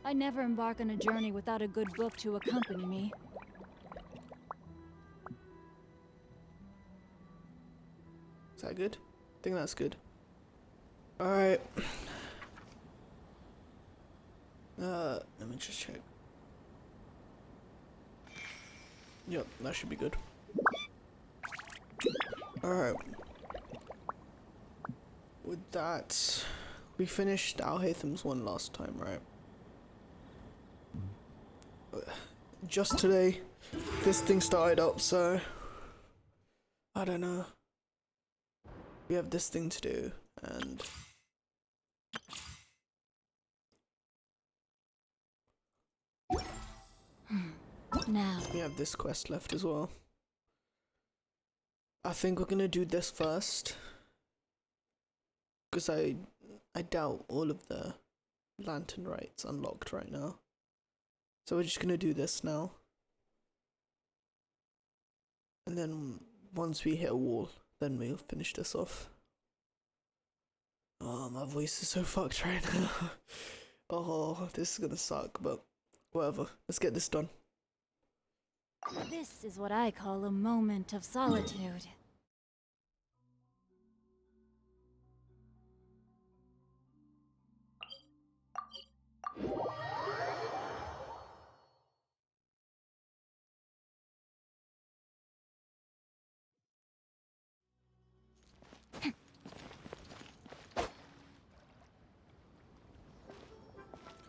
I never embark on a journey without a good book to accompany me. Is that good? I think that's good. Alright. Let me just check. Yep, that should be good. Alright. With that, we finished Al-Haytham's one last time, right? Just today, this thing started up, so I don't know. We have this thing to do, and Now. we have this quest left as well. I think we're gonna do this first, because I doubt all of the lantern rites unlocked right now. So we're just gonna do this now. And then once we hit a wall, then we'll finish this off. Oh, my voice is so fucked right now. Oh, this is gonna suck, but whatever. Let's get this done. This is what I call a moment of solitude.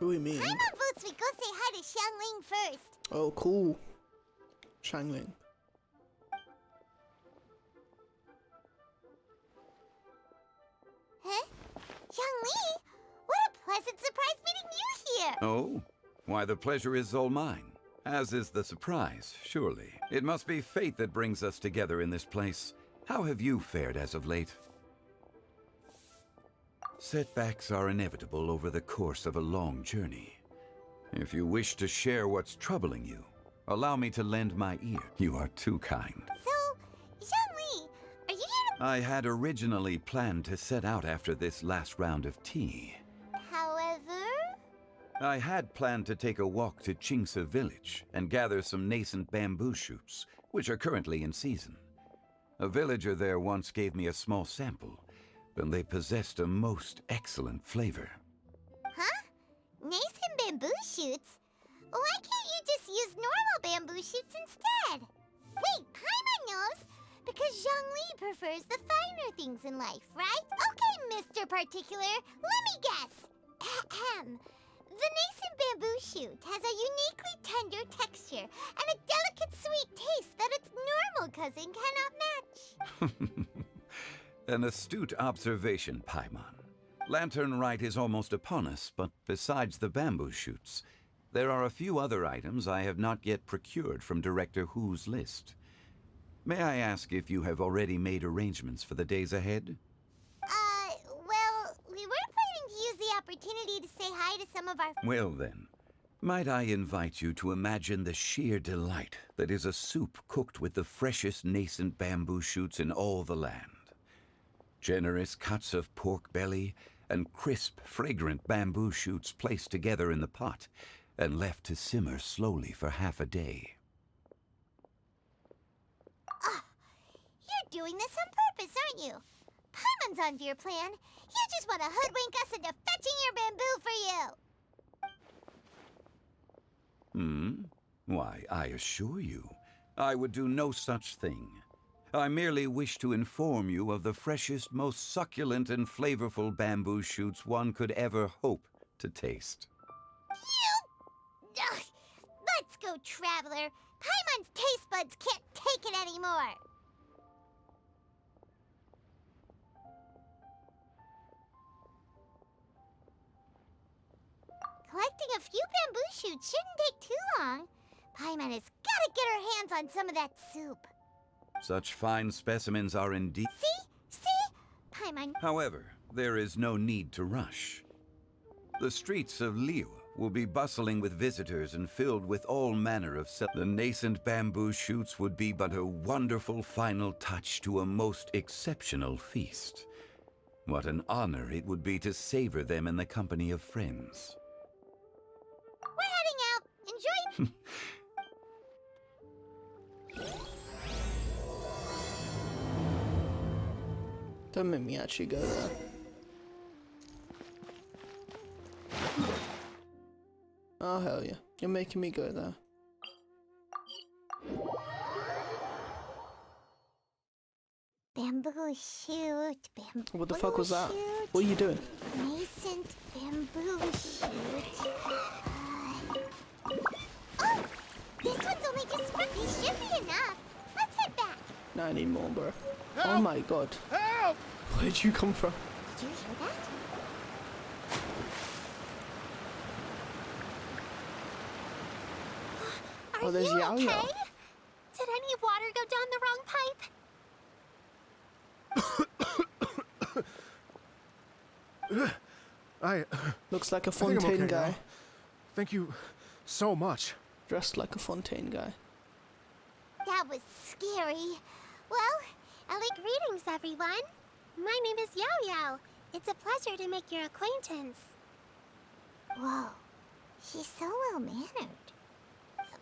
Who we mean? Paimon votes we go say hi to Xiangling first. Oh, cool. Xiangling. Huh? Xiangling? What a pleasant surprise meeting you here! Oh? Why, the pleasure is all mine. As is the surprise, surely. It must be fate that brings us together in this place. How have you fared as of late? Setbacks are inevitable over the course of a long journey. If you wish to share what's troubling you, allow me to lend my ear. You are too kind. So, Xiangling, are you here I had originally planned to set out after this last round of tea. to... However... I had planned to take a walk to Qingse village and gather some nascent bamboo shoots, which are currently in season. A villager there once gave me a small sample, and they possessed a most excellent flavor. Huh? Nascent bamboo shoots? Why can't you just use normal bamboo shoots instead? Wait, Paimon knows! Because Zhongli prefers the finer things in life, right? Okay, Mr. Particular, let me guess. Ahem. The nascent bamboo shoot has a uniquely tender texture and a delicate sweet taste that its normal cousin cannot match. An astute observation, Paimon. Lantern Rite is almost upon us, but besides the bamboo shoots, there are a few other items I have not yet procured from Director Hu's list. May I ask if you have already made arrangements for the days ahead? Well, we were planning to use the opportunity to say hi to some of our... Well then, might I invite you to imagine the sheer delight that is a soup cooked with the freshest nascent bamboo shoots in all the land. Generous cuts of pork belly and crisp, fragrant bamboo shoots placed together in the pot and left to simmer slowly for half a day. You're doing this on purpose, aren't you? Paimon's onto your plan. You just want to hoodwink us into fetching your bamboo for you. Why, I assure you, I would do no such thing. I merely wish to inform you of the freshest, most succulent and flavorful bamboo shoots one could ever hope to taste. Ugh. Let's go, Traveler. Paimon's taste buds can't take it anymore. Collecting a few bamboo shoots shouldn't take too long. Paimon has got to get her hands on some of that soup. Such fine specimens are indeed... See? Paimon... However, there is no need to rush. The streets of Liu will be bustling with visitors and filled with all manner of... The nascent bamboo shoots would be but a wonderful final touch to a most exceptional feast. What an honor it would be to savor them in the company of friends. Don't make me actually go there. Oh hell yeah, you're making me go there. Bamboo shoot, bamboo What the fuck was that? shoot, What are you doing? nascent bamboo shoot. Oh! This one's only just sprung. This should be enough. Let's head back. Nah, I need more, bro. Oh Help! my god. Help! Where'd you come from? Did you hear that? Are Oh, there's you Yao okay? Yao. Did any water go down the wrong pipe? Looks like a I think I'm Fontaine okay guy. now. Thank you so much. Dressed like a Fontaine guy. That was scary. Well, greetings, everyone. My name is Yao Yao. It's a pleasure to make your acquaintance. Whoa, she's so well-mannered.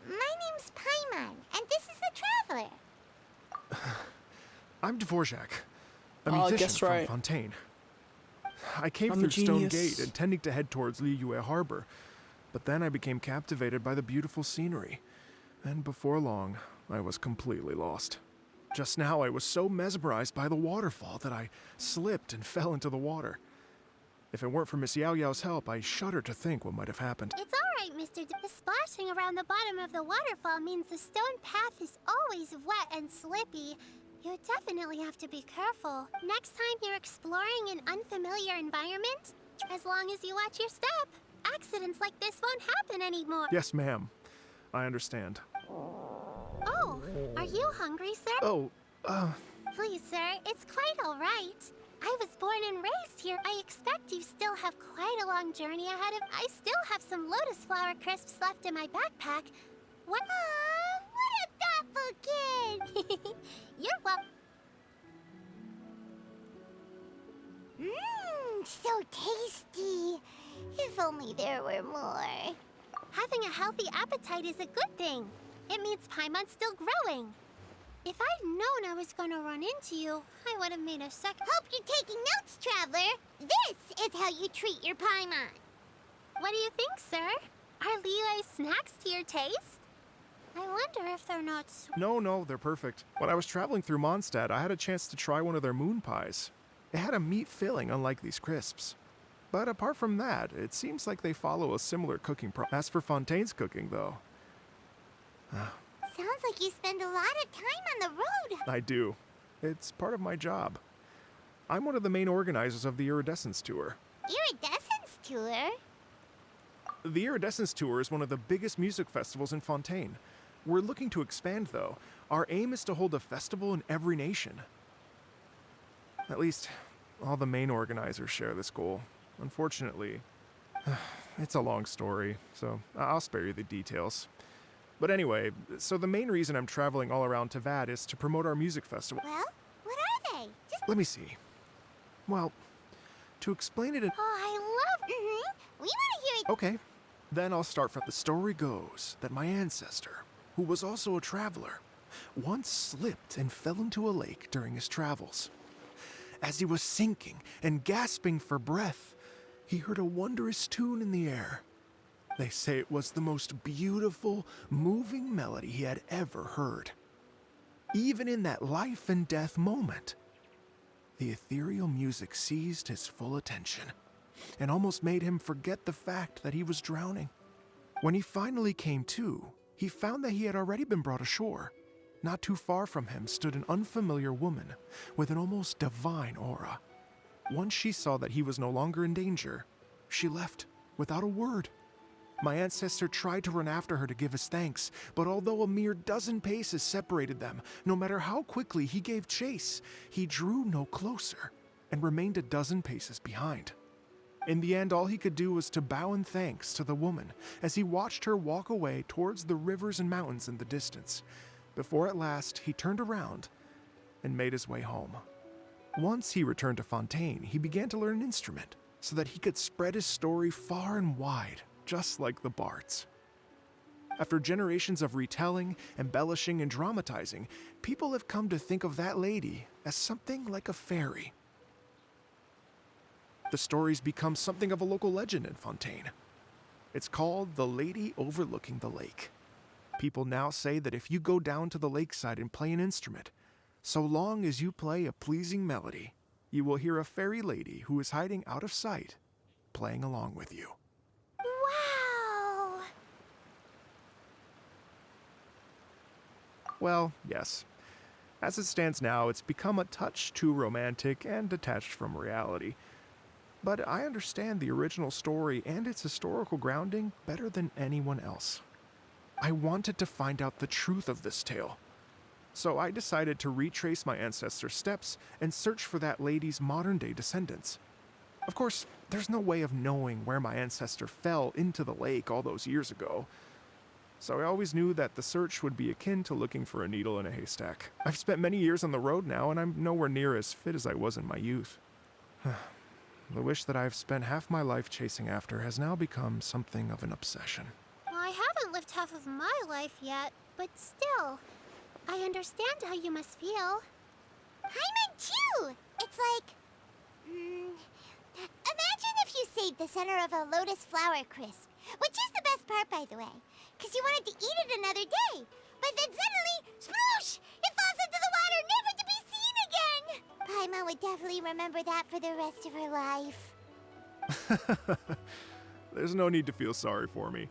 My name's Paimon, and this is the Traveler. I'm Dvorak, a Oh, musician guess from right. Fontaine. I came I'm a through Stone genius. Gate, intending to head towards Liyue Harbor, but then I became captivated by the beautiful scenery, and before long, I was completely lost. Just now, I was so mesmerized by the waterfall that I slipped and fell into the water. If it weren't for Miss Yao Yao's help, I shudder to think what might have happened. It's all right, Mr. The splashing around the bottom of the waterfall means the stone path is always wet and slippy. You definitely have to be careful. Next time you're exploring an unfamiliar environment, as long as you watch your step, accidents like this won't happen anymore. Yes, ma'am. I understand. Oh, are you hungry, sir? Oh, Please, sir, it's quite all right. I was born and raised here. I expect you still have quite a long journey ahead of... I still have some lotus flower crisps left in my backpack. What? What a thoughtful kid! You're welcome. Mmm, so tasty. If only there were more. Having a healthy appetite is a good thing. It means Paimon's still growing. If I'd known I was gonna run into you, I would have made a second. Hope you're taking notes, Traveler. This is how you treat your Paimon. What do you think, sir? Are Liyue's snacks to your taste? I wonder if they're not sweet. no, they're perfect. When I was traveling through Mondstadt, I had a chance to try one of their moon pies. It had a meat filling, unlike these crisps. But apart from that, it seems like they follow a similar cooking As for Fontaine's cooking, though, Sounds like you spend a lot of time on the road. I do. It's part of my job. I'm one of the main organizers of the Iridescence Tour. Iridescence tour? The Iridescence Tour is one of the biggest music festivals in Fontaine. We're looking to expand, though. Our aim is to hold a festival in every nation. At least, all the main organizers share this goal. Unfortunately, it's a long story, so I'll spare you the details. But anyway, so the main reason I'm traveling all around Tavad is to promote our music festival. Well, what are they? Just... Let me see. Well, to explain it in... Oh, I love... We want to hear it. Okay, then I'll start from... The story goes that my ancestor, who was also a traveler, once slipped and fell into a lake during his travels. As he was sinking and gasping for breath, he heard a wondrous tune in the air. They say it was the most beautiful, moving melody he had ever heard. Even in that life and death moment, the ethereal music seized his full attention and almost made him forget the fact that he was drowning. When he finally came to, he found that he had already been brought ashore. Not too far from him stood an unfamiliar woman with an almost divine aura. Once she saw that he was no longer in danger, she left without a word. My ancestor tried to run after her to give his thanks, but although a mere dozen paces separated them, no matter how quickly he gave chase, he drew no closer and remained a dozen paces behind. In the end, all he could do was to bow in thanks to the woman as he watched her walk away towards the rivers and mountains in the distance, before at last he turned around and made his way home. Once he returned to Fontaine, he began to learn an instrument so that he could spread his story far and wide, just like the bards. After generations of retelling, embellishing, and dramatizing, people have come to think of that lady as something like a fairy. The story's become something of a local legend in Fontaine. It's called the Lady Overlooking the Lake. People now say that if you go down to the lakeside and play an instrument, so long as you play a pleasing melody, you will hear a fairy lady who is hiding out of sight, playing along with you. Wow! Well, yes. As it stands now, it's become a touch too romantic and detached from reality. But I understand the original story and its historical grounding better than anyone else. I wanted to find out the truth of this tale. So I decided to retrace my ancestors' steps and search for that lady's modern-day descendants. Of course, there's no way of knowing where my ancestor fell into the lake all those years ago. So I always knew that the search would be akin to looking for a needle in a haystack. I've spent many years on the road now, and I'm nowhere near as fit as I was in my youth. The wish that I've spent half my life chasing after has now become something of an obsession. Well, I haven't lived half of my life yet, but still, I understand how you must feel. Paimon too! It's like... imagine if you saved the center of a lotus flower crisp, which is the best part, by the way, because you wanted to eat it another day. But then suddenly, sploosh! It falls into the water, never to be seen again! Paimon would definitely remember that for the rest of her life. There's no need to feel sorry for me.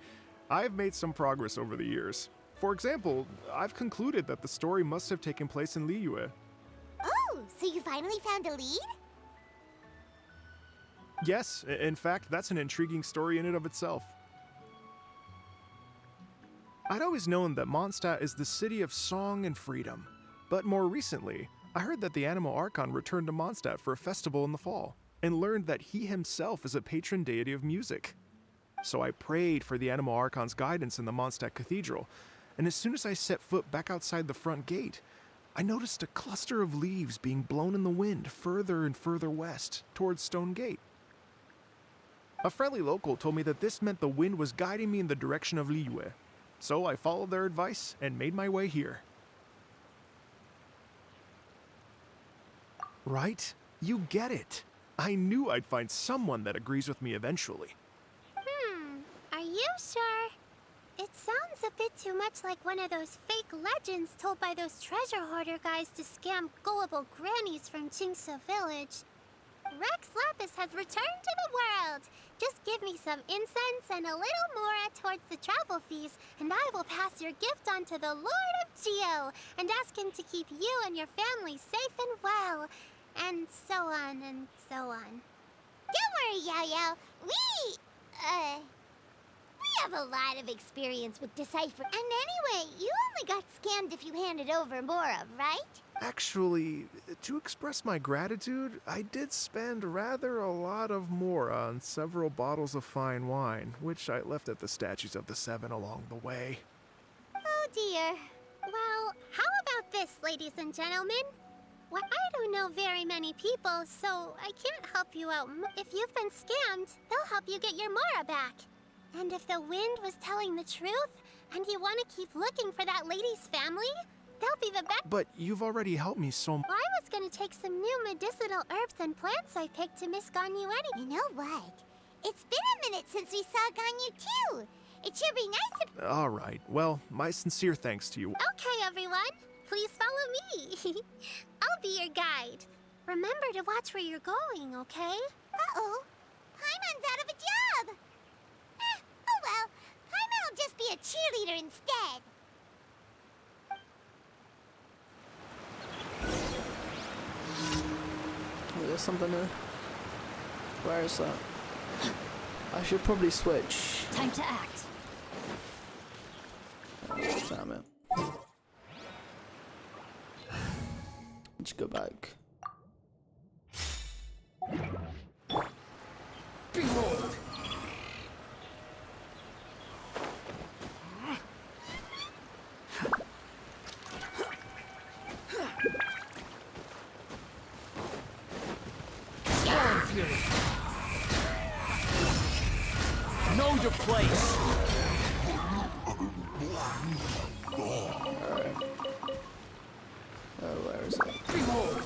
I've made some progress over the years. For example, I've concluded that the story must have taken place in Liyue. Oh, so you finally found a lead? Yes, in fact, that's an intriguing story in and of itself. I'd always known that Mondstadt is the city of song and freedom, but more recently, I heard that the Animal Archon returned to Mondstadt for a festival in the fall, and learned that he himself is a patron deity of music. So I prayed for the Animal Archon's guidance in the Mondstadt Cathedral, and as soon as I set foot back outside the front gate, I noticed a cluster of leaves being blown in the wind further and further west, towards Stone Gate. A friendly local told me that this meant the wind was guiding me in the direction of Liyue, so I followed their advice and made my way here. Right? You get it. I knew I'd find someone that agrees with me eventually. Are you sure? It sounds a bit too much like one of those fake legends told by those treasure hoarder guys to scam gullible grannies from Chingsa Village. Rex Lapis has returned to the world. Just give me some incense and a little more towards the travel fees, and I will pass your gift on to the Lord of Geo and ask him to keep you and your family safe and well. And so on and so on. Don't worry, Yao Yao. We have a lot of experience with Decipher. And anyway, you only got scammed if you handed over Mora, right? Actually, to express my gratitude, I did spend rather a lot of Mora on several bottles of fine wine, which I left at the Statues of the Seven along the way. Oh dear. Well, how about this, ladies and gentlemen? Well, I don't know very many people, so I can't help you out. If you've been scammed, they'll help you get your Mora back. And if the wind was telling the truth, and you want to keep looking for that lady's family, they'll be the best. But you've already helped me so much. Well, I was gonna take some new medicinal herbs and plants I picked to Miss Ganyu anyway. You know what? It's been a minute since we saw Ganyu too. It should be nice to... All right. Well, my sincere thanks to you. Okay, everyone. Please follow me. I'll be your guide. Remember to watch where you're going, okay? Uh-oh. Paimon's out of a job. Oh well. Paimon will just be a cheerleader instead. Oh, there's something there. Where is that? I should probably switch. Time to act. Oh, damn it. Let's go back. Behold! Storm Fury! Know your place! Alright. Where is it? Behold!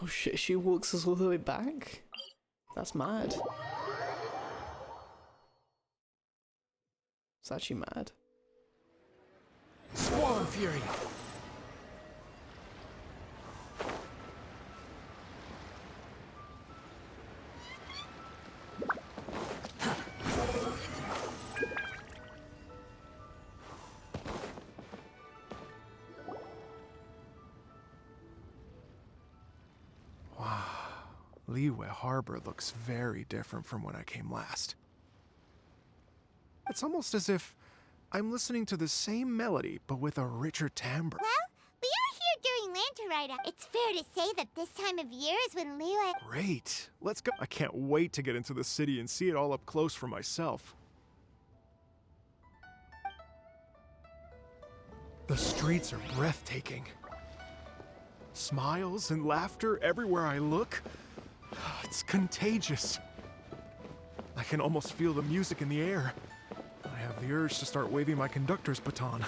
Oh shit, she walks us all the way back? That's mad. It's actually mad. Swarm Fury! Liyue Harbor looks very different from when I came last. It's almost as if I'm listening to the same melody, but with a richer timbre. Well, we are here during Lantern Rite. It's fair to say that this time of year is when Liyue... Great. Let's go. I can't wait to get into the city and see it all up close for myself. The streets are breathtaking. Smiles and laughter everywhere I look. It's contagious. I can almost feel the music in the air. I have the urge to start waving my conductor's baton.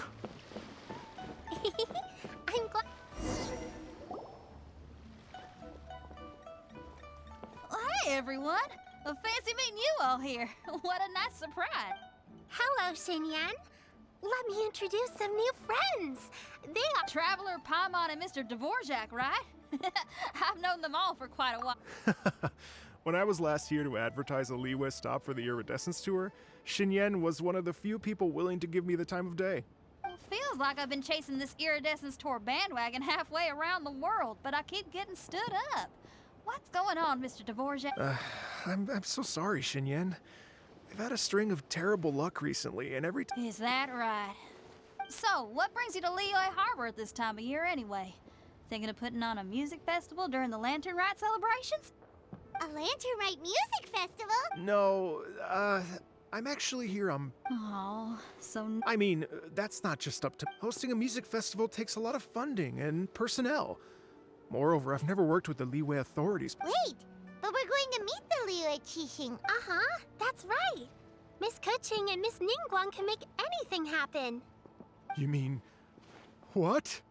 I'm glad... Hi, everyone. Fancy meeting you all here. What a nice surprise. Hello, Xinyan. Let me introduce some new friends. They are... Traveler, Paimon, and Mr. Dvorak, right? I've known them all for quite a while. When I was last here to advertise a Liyue stop for the Iridescence Tour, Xinyan was one of the few people willing to give me the time of day. Well, feels like I've been chasing this Iridescence Tour bandwagon halfway around the world, but I keep getting stood up. What's going on, Mr. Dvorak? I'm so sorry, Xinyan. We've had a string of terrible luck recently, and every time... Is that right? So, what brings you to Liyue Harbor at this time of year anyway? Thinking of putting on a music festival during the Lantern Rite celebrations? A Lantern Rite music festival? No, I'm actually here, Oh, so... I mean, that's not just up to... Hosting a music festival takes a lot of funding and personnel. Moreover, I've never worked with the Liyue authorities. Wait, but we're going to meet the Liyue Qixing. Uh-huh, that's right. Miss Keqing and Miss Ningguang can make anything happen. You mean... what?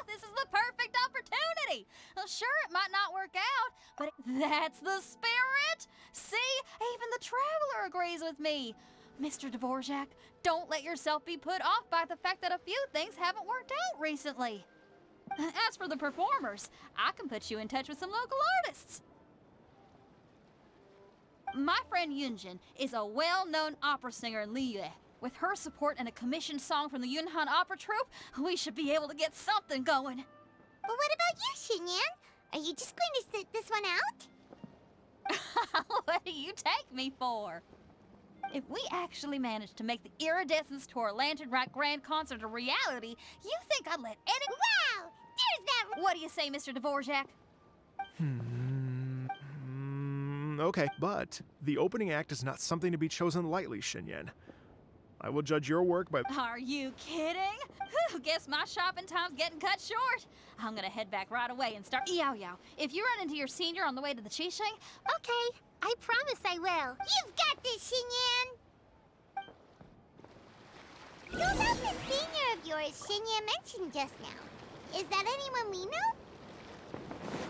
This is the perfect opportunity! Well, sure, it might not work out, but that's the spirit! See? Even the Traveler agrees with me. Mr. Dvorak, don't let yourself be put off by the fact that a few things haven't worked out recently. As for the performers, I can put you in touch with some local artists. My friend Yunjin is a well-known opera singer in Liyue. With her support and a commissioned song from the Yunhan Opera Troupe, we should be able to get something going. But what about you, Xinyan? Are you just going to sit this one out? What do you take me for? If we actually manage to make the Iridescence Tour Lantern Rite Grand Concert a reality, you think I'd let any... Wow! There's that... What do you say, Mr. Dvorak? Okay, but the opening act is not something to be chosen lightly, Xinyan. I will judge your work by... Are you kidding? Whew, guess my shopping time's getting cut short. I'm gonna head back right away and start... Yao Yao, if you run into your senior on the way to the Qixing... Okay, I promise I will. You've got this, Xinyan! So about the senior of yours Xinyan mentioned just now. Is that anyone we know?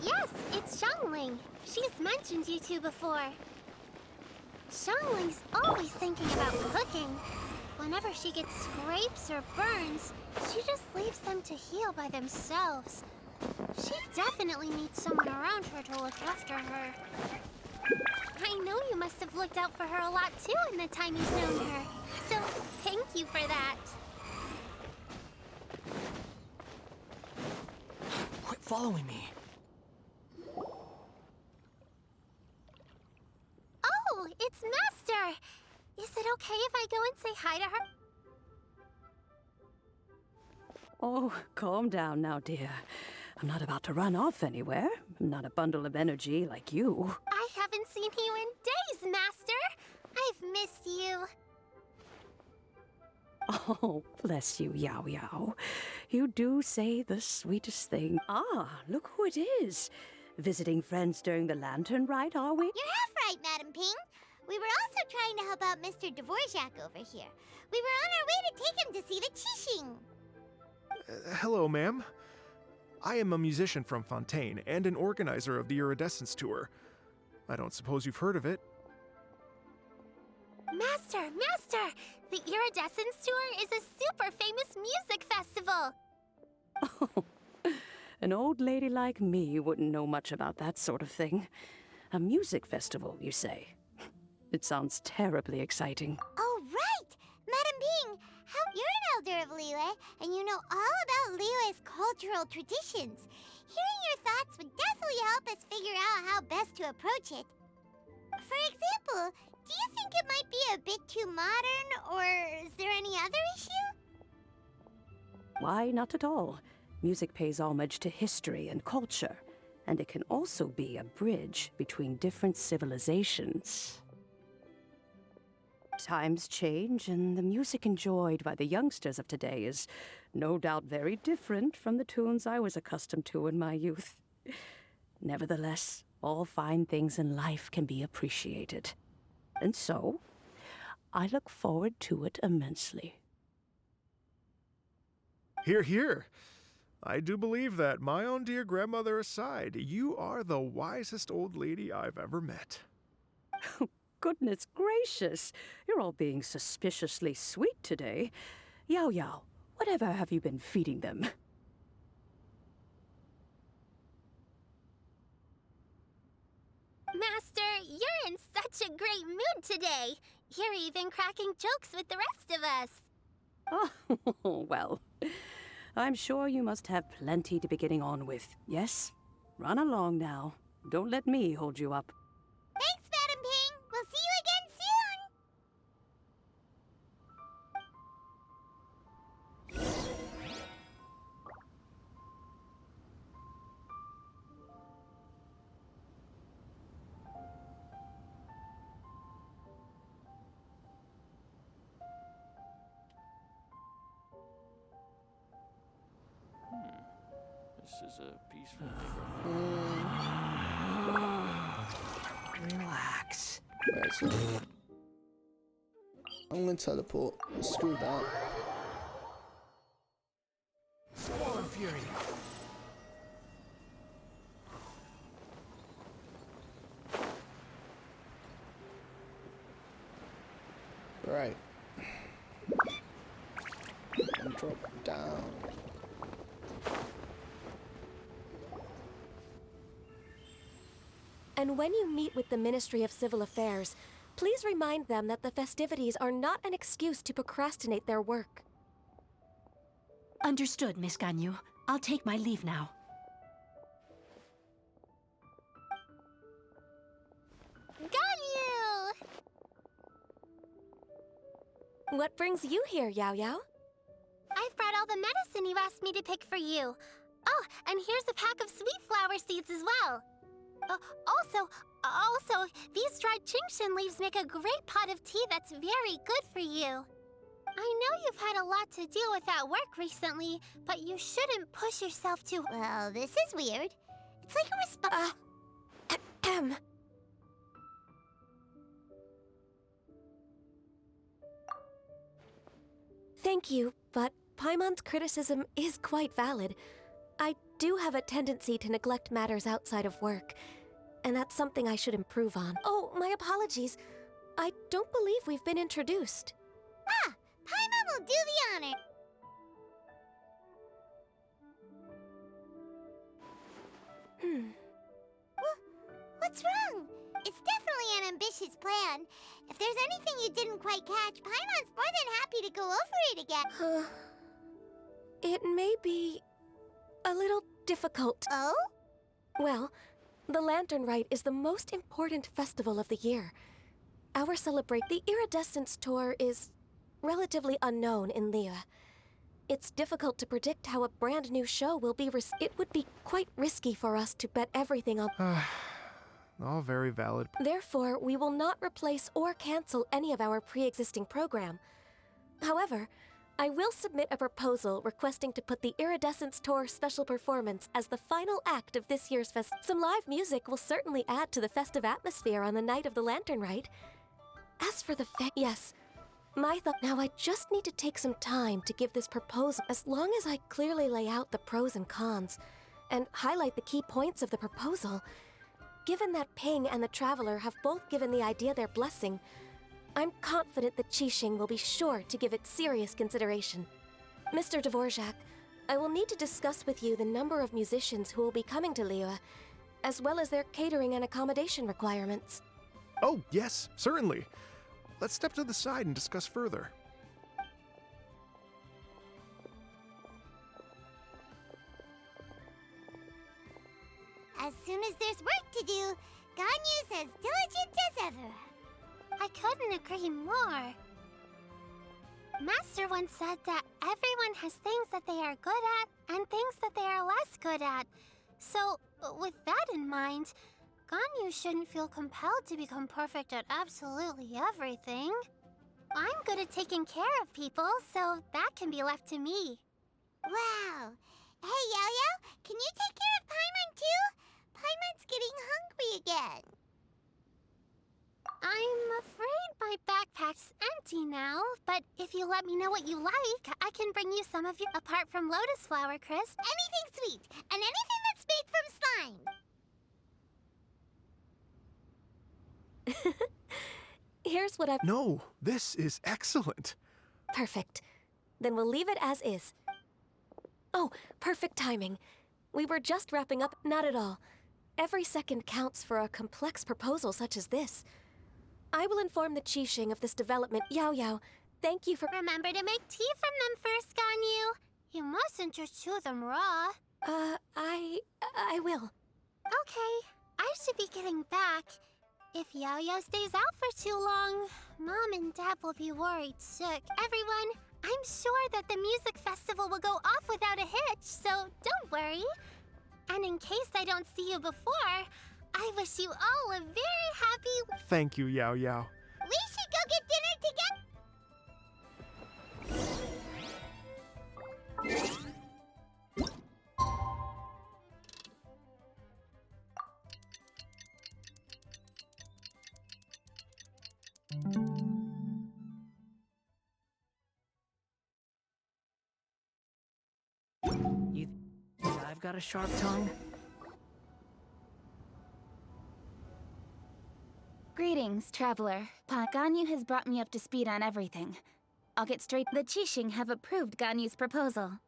Yes, it's Xiangling. She's mentioned you two before. Xiangling's always thinking about cooking. Whenever she gets scrapes or burns, she just leaves them to heal by themselves. She definitely needs someone around her to look after her. I know you must have looked out for her a lot too in the time you've known her. So, thank you for that. Quit following me. Oh, it's Master! Is it okay if I go and say hi to her? Oh, calm down now, dear. I'm not about to run off anywhere. I'm not a bundle of energy like you. I haven't seen you in days, Master! I've missed you. Oh, bless you, Yao Yao. You do say the sweetest thing. Ah, look who it is. visiting friends during the lantern rite, are we? You're half right, Madam Ping. We were also trying to help out Mr. Dvorak over here. We were on our way to take him to see the Qixing. Hello, ma'am. I am a musician from Fontaine and an organizer of the Iridescence Tour. I don't suppose you've heard of it. Master! The Iridescence Tour is a super famous music festival! Oh, an old lady like me wouldn't know much about that sort of thing. A music festival, you say? It sounds terribly exciting. Oh, right! Madam Ping, you're an elder of Liyue, and you know all about Liyue's cultural traditions. Hearing your thoughts would definitely help us figure out how best to approach it. For example, do you think it might be a bit too modern, or is there any other issue? Why, not at all. Music pays homage to history and culture, and it can also be a bridge between different civilizations. Times change, and the music enjoyed by the youngsters of today is no doubt very different from the tunes I was accustomed to in my youth. Nevertheless, all fine things in life can be appreciated. And so, I look forward to it immensely. Hear, hear. I do believe that, my own dear grandmother aside, you are the wisest old lady I've ever met. Goodness gracious, you're all being suspiciously sweet today. Yao Yao, whatever have you been feeding them? Master, you're in such a great mood today. You're even cracking jokes with the rest of us. Oh, well, I'm sure you must have plenty to be getting on with. Yes? Run along now. Don't let me hold you up. Thanks, Madam Ping. We'll see you again This is a peaceful neighborhood. Relax. Right, so I'm gonna teleport. Screw that. Storm Fury. Right. And drop down. And when you meet with the Ministry of Civil Affairs, please remind them that the festivities are not an excuse to procrastinate their work. Understood, Miss Ganyu. I'll take my leave now. Ganyu! What brings you here, Yao Yao? I've brought all the medicine you asked me to pick for you. Oh, and here's a pack of sweet flower seeds as well. Also, these dried genshin leaves make a great pot of tea that's very good for you. I know you've had a lot to deal with at work recently, but you shouldn't push yourself too... Well, this is weird. It's like a Thank you, but Paimon's criticism is quite valid. I do have a tendency to neglect matters outside of work, and that's something I should improve on. Oh, my apologies. I don't believe we've been introduced. Ah! Paimon will do the honor. What's wrong? It's definitely an ambitious plan. If there's anything you didn't quite catch, Paimon's more than happy to go over it again. It may be a little difficult. Oh? Well, the Lantern Rite is the most important festival of the year. The Iridescence Tour is relatively unknown in Liyue. It's difficult to predict how a brand new show will be It would be quite risky for us to bet everything on... All very valid. Therefore, we will not replace or cancel any of our pre-existing program. However, I will submit a proposal requesting to put the Iridescence Tour special performance as the final act of this year's fest. Some live music will certainly add to the festive atmosphere on the night of the Lantern Rite. As for the yes, my thought. Now I just need to take some time to give this proposal. As long as I clearly lay out the pros and cons and highlight the key points of the proposal, given that Ping and the Traveler have both given the idea their blessing, I'm confident that Qixing will be sure to give it serious consideration. Mr. Dvorak, I will need to discuss with you the number of musicians who will be coming to Liyue, as well as their catering and accommodation requirements. Oh, yes, certainly. Let's step to the side and discuss further. As soon as there's work to do, Ganyu's as diligent as ever. I couldn't agree more. Master once said that everyone has things that they are good at and things that they are less good at. So, with that in mind, Ganyu shouldn't feel compelled to become perfect at absolutely everything. I'm good at taking care of people, so that can be left to me. Wow. Hey, Yo-Yo, can you take care of Paimon too? Paimon's getting hungry again. I'm afraid my backpack's empty now, but if you let me know what you like, I can bring you some of your, apart from Lotus Flower Crisp. Anything sweet, and anything that's made from slime. Here's what I've... No, this is excellent. Perfect. Then we'll leave it as is. Oh, perfect timing. We were just wrapping up. Not at all. Every second counts for a complex proposal such as this. I will inform the Qixing of this development. Yao Yao, thank you for... Remember to make tea from them first, Ganyu. You mustn't just chew them raw. I will. Okay, I should be getting back. If Yao-Yao stays out for too long, Mom and Dad will be worried sick. Everyone, I'm sure that the music festival will go off without a hitch, so don't worry. And in case I don't see you before, I wish you all a very happy... Thank you, Yao Yao. We should go get dinner together. You think I've got a sharp tongue? Greetings, traveler. Ganyu has brought me up to speed on everything. I'll get straight. The Qixing have approved Ganyu's proposal.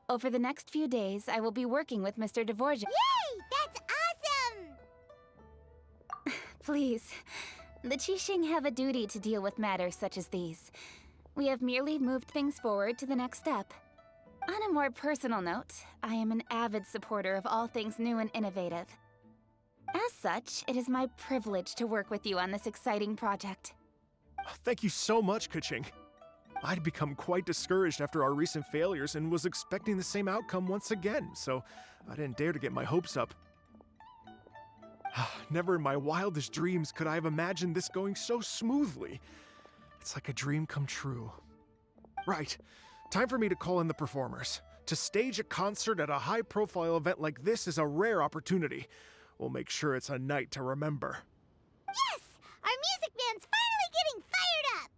Over the next few days, I will be working with Mr. Dvorak. Yay! That's awesome! Please. The Qixing have a duty to deal with matters such as these. We have merely moved things forward to the next step. On a more personal note, I am an avid supporter of all things new and innovative. As such, it is my privilege to work with you on this exciting project. Thank you so much, Keqing. I'd become quite discouraged after our recent failures and was expecting the same outcome once again, so I didn't dare to get my hopes up. Never in my wildest dreams could I have imagined this going so smoothly. It's like a dream come true. Right, time for me to call in the performers. To stage a concert at a high-profile event like this is a rare opportunity. We'll make sure it's a night to remember. Yes! Our music band's finally getting fired up!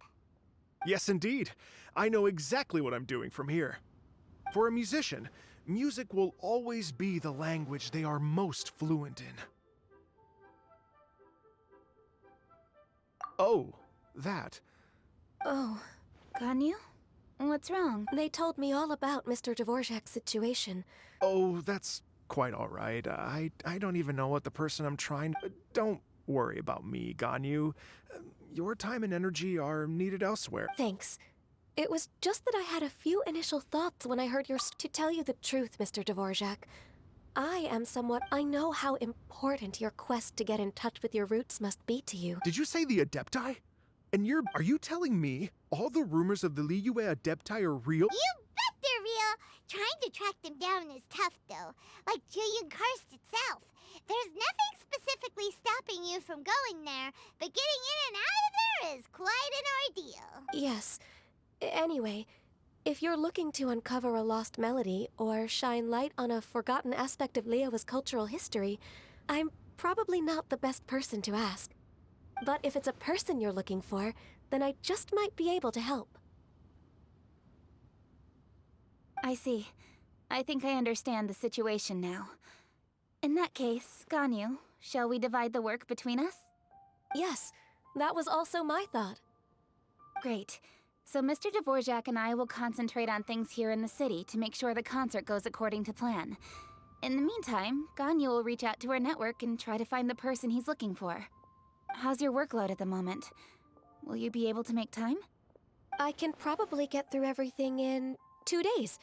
Yes, indeed. I know exactly what I'm doing from here. For a musician, music will always be the language they are most fluent in. Oh, that. Oh, Ganyu? What's wrong? They told me all about Mr. Dvorak's situation. Oh, that's quite all right. I don't even know what the person I'm trying... Don't worry about me, Ganyu. Your time and energy are needed elsewhere. Thanks. It was just that I had a few initial thoughts when I heard your... To tell you the truth, Mr. Dvorak, I am somewhat... I know how important your quest to get in touch with your roots must be to you. Did you say the Adepti? And are you telling me all the rumors of the Liyue Adepti are real? You bet they're real! Trying to track them down is tough, though. Like Julian Karst itself. There's nothing specifically stopping you from going there, but getting in and out of there is quite an ordeal. Yes. Anyway, If you're looking to uncover a lost melody or shine light on a forgotten aspect of Liyue's cultural history, I'm probably not the best person to ask. But if it's a person you're looking for, then I just might be able to help. I see. I think I understand the situation now. In that case, Ganyu, shall we divide the work between us? Yes, that was also my thought. Great. So Mr. Dvorak and I will concentrate on things here in the city to make sure the concert goes according to plan. In the meantime, Ganyu will reach out to her network and try to find the person he's looking for. How's your workload at the moment? Will you be able to make time? I can probably get through everything in 2 days,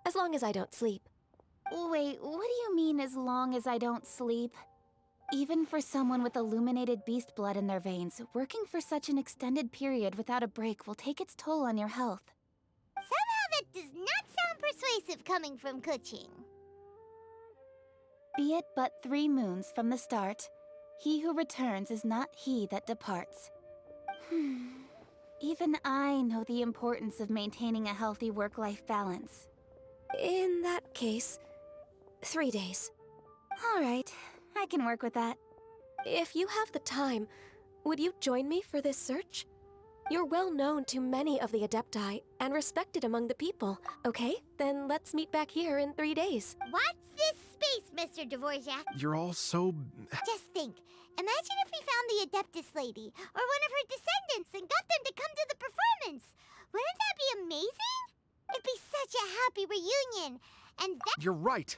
as long as I don't sleep. Wait, what do you mean as long as I don't sleep? Even for someone with illuminated beast blood in their veins, working for such an extended period without a break will take its toll on your health. Somehow that does not sound persuasive coming from Kuching. Be it but 3 moons from the start, he who returns is not he that departs. Even I know the importance of maintaining a healthy work-life balance. In that case, 3 days. All right, I can work with that. If you have the time, would you join me for this search? You're well known to many of the Adepti and respected among the people. Okay, then let's meet back here in 3 days. What's this space, Mr. Dvorak? You're all so... Just think. Imagine if we found the Adeptus lady, or one of her descendants, and got them to come to the performance. Wouldn't that be amazing? It'd be such a happy reunion. And that... You're right.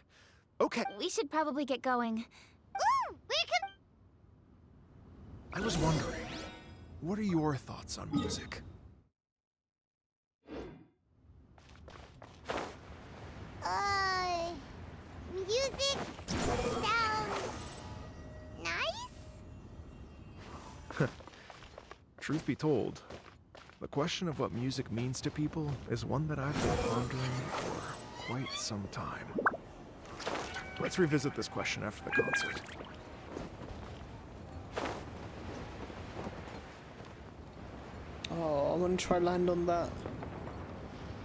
Okay. We should probably get going. Ooh, we can... I was wondering, what are your thoughts on music? Music sounds nice? Truth be told, the question of what music means to people is one that I've been pondering for quite some time. Let's revisit this question after the concert. Oh, I'm gonna try land on that.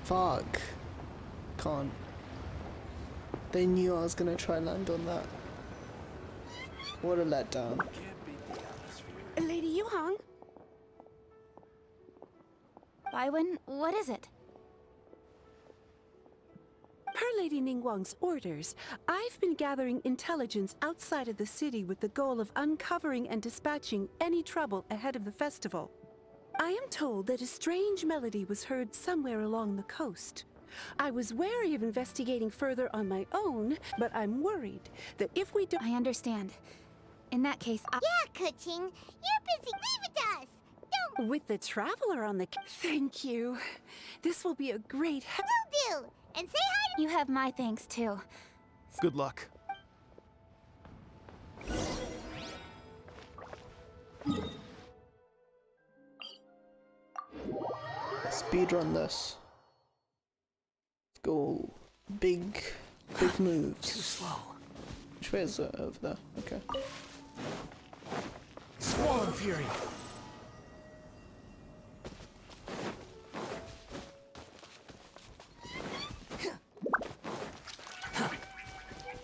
Fuck. Can't. They knew I was gonna try land on that. What a letdown. Lady Yuhang? Baiwen, what is it? Per Lady Ningguang's orders, I've been gathering intelligence outside of the city with the goal of uncovering and dispatching any trouble ahead of the festival. I am told that a strange melody was heard somewhere along the coast. I was wary of investigating further on my own, but I'm worried that if we don't... I understand. In that case, Yeah, Kuching. You're busy. Leave it to us. Don't... With the traveler on the... Thank you. This will be a great... Will do. And say hi to... You have my thanks, too. Good luck. Speedrun this. Let's go. Big moves. Too slow. Which way is it? Over there. Okay. Squall and Fury.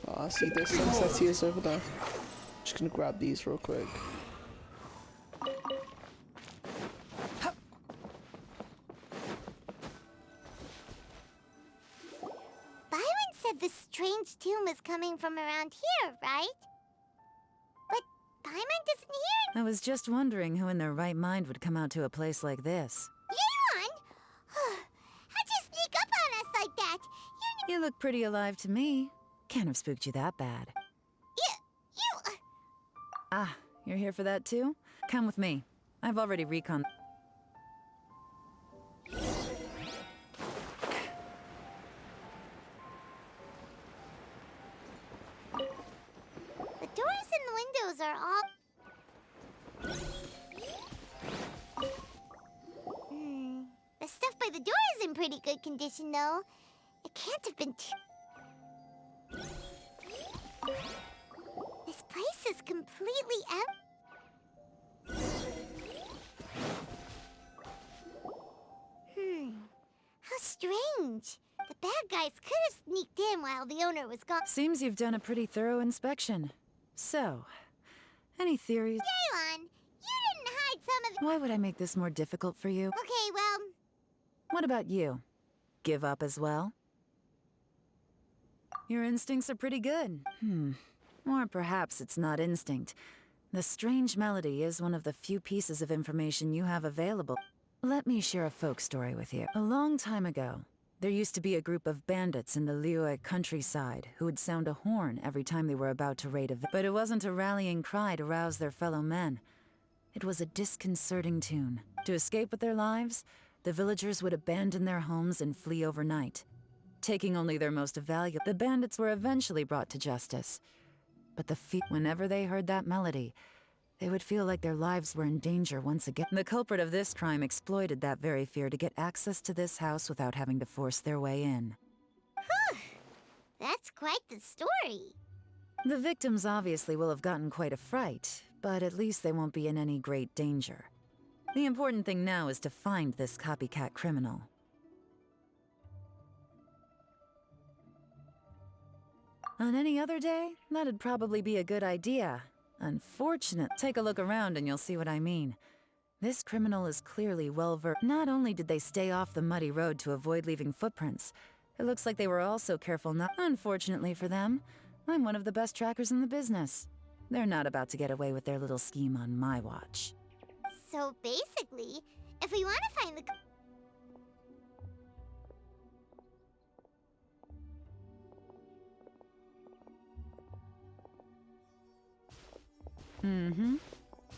Oh, I see this. I see this over there. Just gonna grab these real quick. Byron said the strange tune was coming from around here, right? But Paimon doesn't hear it. I was just wondering who in their right mind would come out to a place like this. Yeon! How'd you sneak up on us like that? You look pretty alive to me. Can't have spooked you that bad. You... Ah, you're here for that too? Come with me. I've already recon... The doors and the windows are all... The stuff by the door is in pretty good condition, though. It can't have been too... This place is completely empty. How strange. strange. The bad guys could have sneaked in while the owner was gone. Seems you've done a pretty thorough inspection. So, any theories? Yaylon, you didn't hide some of the... Why would I make this more difficult for you? Okay, well... What about you? Give up as well? Your instincts are pretty good. Or perhaps it's not instinct. The strange melody is one of the few pieces of information you have available. Let me share a folk story with you. A long time ago, there used to be a group of bandits in the Liyue countryside who would sound a horn every time they were about to raid a village. But it wasn't a rallying cry to rouse their fellow men. It was a disconcerting tune. To escape with their lives, the villagers would abandon their homes and flee overnight, taking only their most valuable. The bandits were eventually brought to justice. But whenever they heard that melody, they would feel like their lives were in danger once again. The culprit of this crime exploited that very fear to get access to this house without having to force their way in. Whew. That's quite the story. The victims obviously will have gotten quite a fright, but at least they won't be in any great danger. The important thing now is to find this copycat criminal. On any other day, that'd probably be a good idea. Unfortunate. Take a look around and you'll see what I mean. This criminal is clearly well-versed. Not only did they stay off the muddy road to avoid leaving footprints, it looks like they were also careful not. Unfortunately for them, I'm one of the best trackers in the business. They're not about to get away with their little scheme on my watch. So basically, if we want to find the...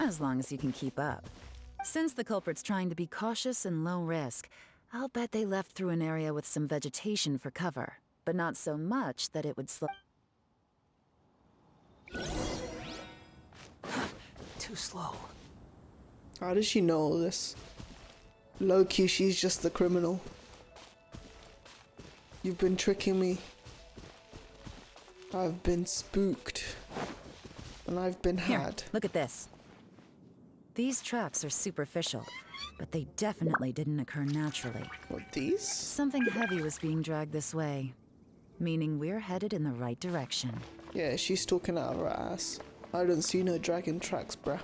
As long as you can keep up. Since the culprit's trying to be cautious and low risk, I'll bet they left through an area with some vegetation for cover, but not so much that it would slow. Too slow. How does she know all this? Low-key, she's just the criminal. You've been tricking me. I've been spooked. And I've been had. Here, look at this. These tracks are superficial, but they definitely didn't occur naturally. What, these? Something heavy was being dragged this way, meaning we're headed in the right direction. Yeah, she's talking out of her ass. I don't see no dragon tracks, bruh.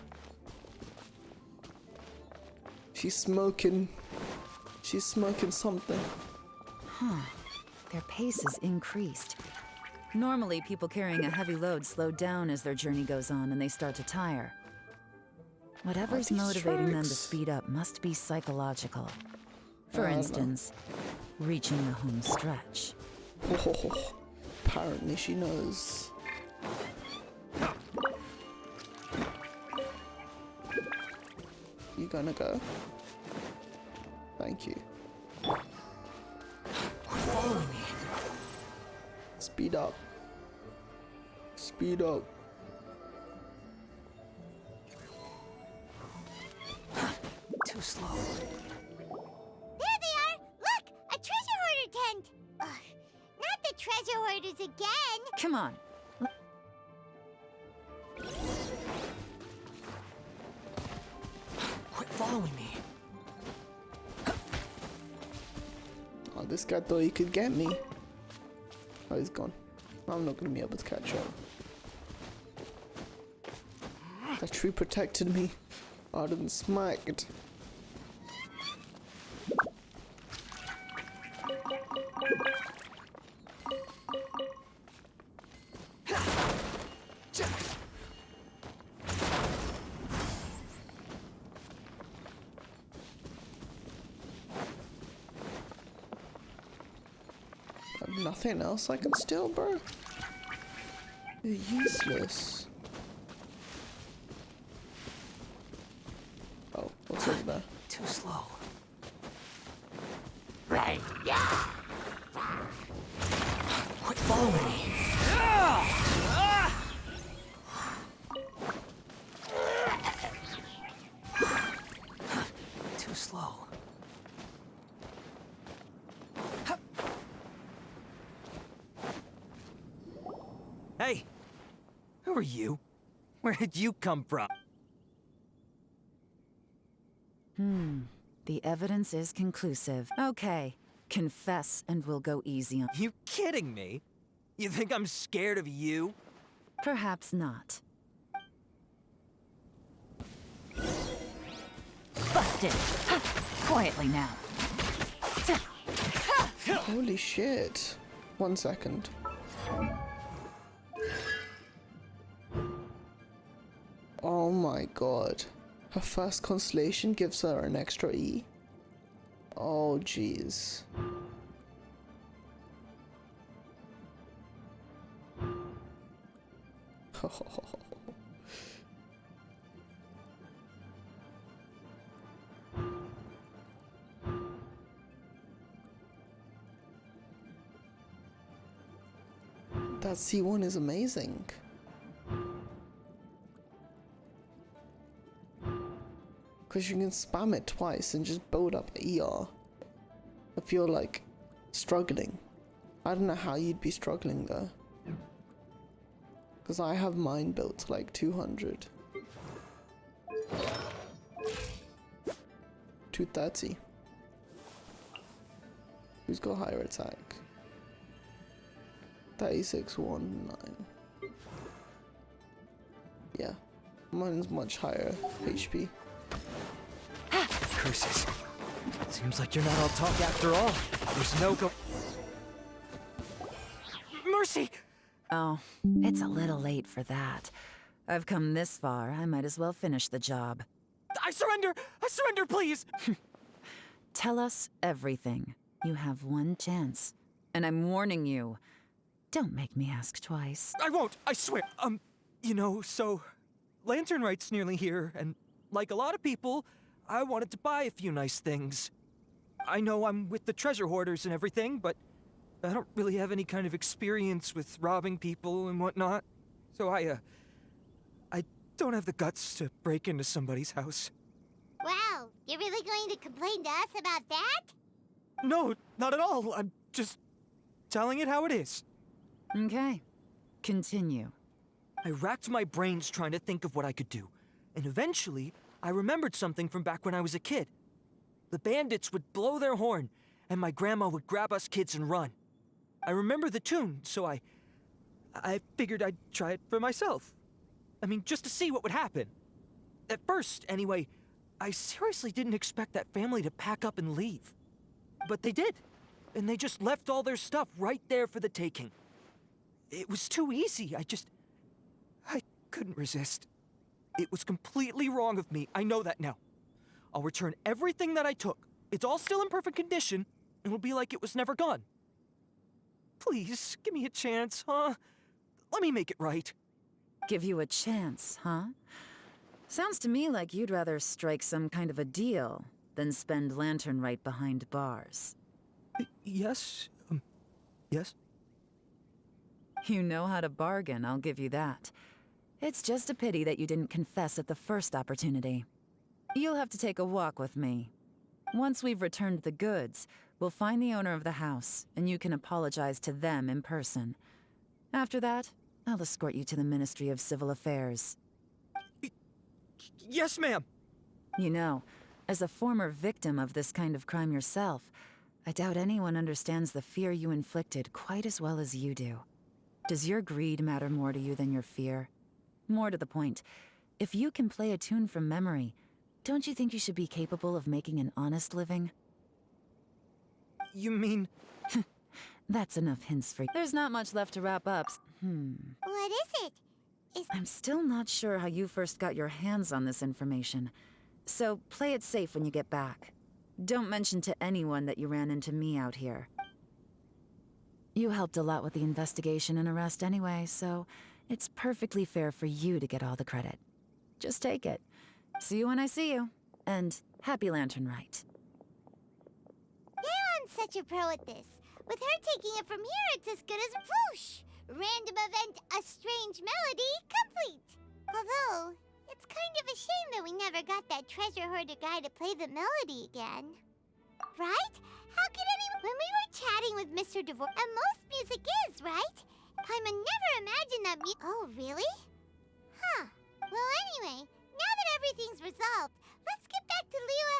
She's smoking something. Their pace is increased. Normally, people carrying a heavy load slow down as their journey goes on and they start to tire. Whatever's motivating them to speed up must be psychological. For instance, reaching the home stretch. Oh, apparently she knows. You gonna go? Thank you. Follow me. Speed up. Speed up. Too slow. There they are! Look! A treasure hoarder tent! Ugh, not the treasure hoarders again! Come on. Quit following me. Oh, this guy thought he could get me. Oh, he's gone. I'm not gonna be able to catch up. That tree protected me. I'd been smacked. Nothing else I can steal, bro? You're useless. Oh, what's over there? Too slow. Right, yeah. Quit following me. Too slow. Hey! Who are you? Where did you come from? The evidence is conclusive. Okay, Confess and we'll go easy on... You kidding me? You think I'm scared of you? Perhaps not. Busted. Quietly now. Holy shit. 1 second. Oh my god. Her first constellation gives her an extra E. Oh jeez. That C1 is amazing. Because you can spam it twice and just build up ER. If you're like struggling. I don't know how you'd be struggling though. Because I have mine built to like 200. 230. Who's got higher attack? 3619. Yeah. Mine's much higher HP. Curses. Seems like you're not all talk after all. There's no go... Mercy! Oh, it's a little late for that. I've come this far, I might as well finish the job. I surrender! I surrender, please! Tell us everything. You have one chance. And I'm warning you. Don't make me ask twice. I won't, I swear. You know, so... Lantern Rite's nearly here, and like a lot of people, I wanted to buy a few nice things. I know I'm with the treasure hoarders and everything, but I don't really have any kind of experience with robbing people and whatnot. So I don't have the guts to break into somebody's house. Wow, you're really going to complain to us about that? No, not at all. I'm just telling it how it is. Okay. Continue. I racked my brains trying to think of what I could do, and eventually, I remembered something from back when I was a kid. The bandits would blow their horn, and my grandma would grab us kids and run. I remember the tune, so I figured I'd try it for myself. I mean, just to see what would happen. At first, anyway, I seriously didn't expect that family to pack up and leave. But they did, and they just left all their stuff right there for the taking. It was too easy, I couldn't resist. It was completely wrong of me, I know that now. I'll return everything that I took. It's all still in perfect condition, and it'll be like it was never gone. Please, give me a chance, huh? Let me make it right. Give you a chance, huh? Sounds to me like you'd rather strike some kind of a deal than spend Lantern Rite behind bars. Yes? Yes? You know how to bargain, I'll give you that. It's just a pity that you didn't confess at the first opportunity. You'll have to take a walk with me. Once we've returned the goods, we'll find the owner of the house, and you can apologize to them in person. After that, I'll escort you to the Ministry of Civil Affairs. Yes, ma'am! You know, as a former victim of this kind of crime yourself, I doubt anyone understands the fear you inflicted quite as well as you do. Does your greed matter more to you than your fear? More to the point, if you can play a tune from memory, don't you think you should be capable of making an honest living? You mean... That's enough hints for you. There's not much left to wrap up. What is it? I'm still not sure how you first got your hands on this information. So play it safe when you get back. Don't mention to anyone that you ran into me out here. You helped a lot with the investigation and arrest anyway, so it's perfectly fair for you to get all the credit. Just take it. See you when I see you. And happy Lantern Rite. Leon's such a pro at this. With her taking it from here, it's as good as whoosh! Random event, a strange melody, complete! Although, it's kind of a shame that we never got that treasure hoarder guy to play the melody again. Right? How could anyone... When we were chatting with Mr. DeVore, and most music is, right? Paimon never imagined that Oh, really? Huh. Well, anyway, now that everything's resolved, let's get back to Leo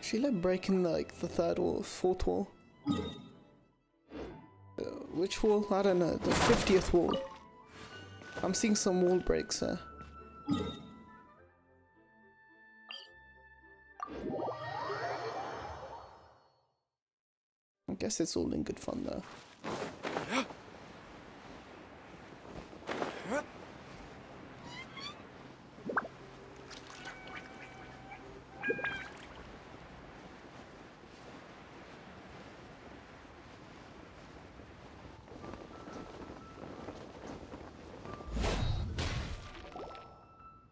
She like breaking the third wall, fourth wall. Which wall? I don't know. The 50th wall. I'm seeing some wall breaks here. I guess it's all in good fun though.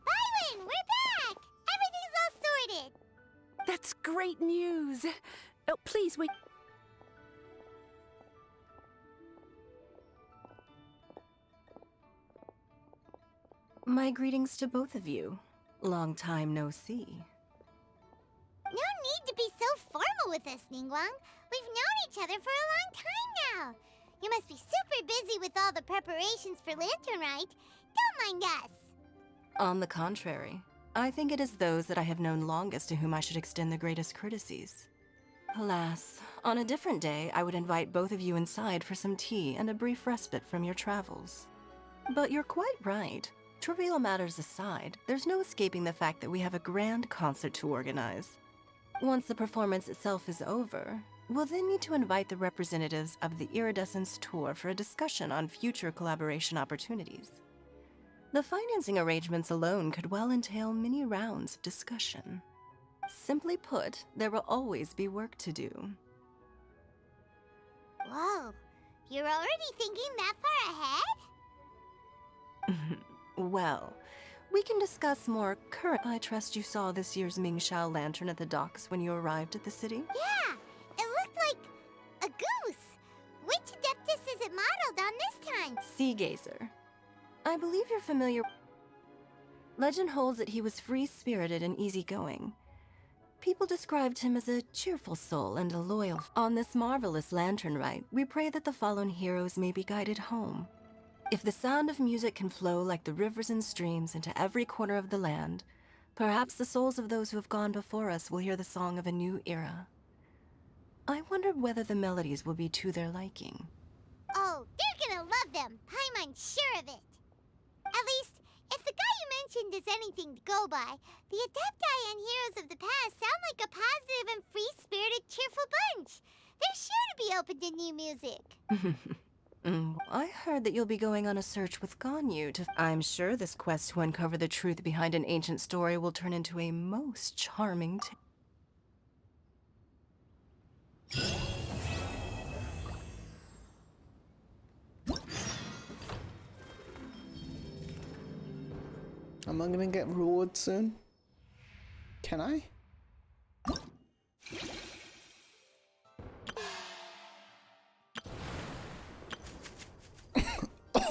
Byron, we're back! Everything's all sorted! That's great news. Oh, please wait. My greetings to both of you. Long time no see. No need to be so formal with us, Ningguang. We've known each other for a long time now. You must be super busy with all the preparations for Lantern Rite. Don't mind us. On the contrary, I think it is those that I have known longest to whom I should extend the greatest courtesies. Alas, on a different day, I would invite both of you inside for some tea and a brief respite from your travels. But you're quite right. Trivial matters aside, there's no escaping the fact that we have a grand concert to organize. Once the performance itself is over, we'll then need to invite the representatives of the Iridescence Tour for a discussion on future collaboration opportunities. The financing arrangements alone could well entail many rounds of discussion. Simply put, there will always be work to do. Whoa, you're already thinking that far ahead? Well, we can discuss more current. I trust you saw this year's Mingxiao lantern at the docks when you arrived at the city? Yeah, it looked like a goose. Which Adeptus is it modeled on this time? Sea Gazer. I believe you're familiar. Legend holds that he was free-spirited and easygoing. People described him as a cheerful soul and a loyal. On this marvelous lantern rite, we pray that the fallen heroes may be guided home. If the sound of music can flow like the rivers and streams into every corner of the land, perhaps the souls of those who have gone before us will hear the song of a new era. I wonder whether the melodies will be to their liking. Oh, they're gonna love them. I'm sure of it. At least, if the guy you mentioned is anything to go by, the Adepti and heroes of the past sound like a positive and free-spirited, cheerful bunch. They're sure to be open to new music. I heard that you'll be going on a search with Ganyu to... I'm sure this quest to uncover the truth behind an ancient story will turn into a most charming Am I gonna get rewards soon? Can I?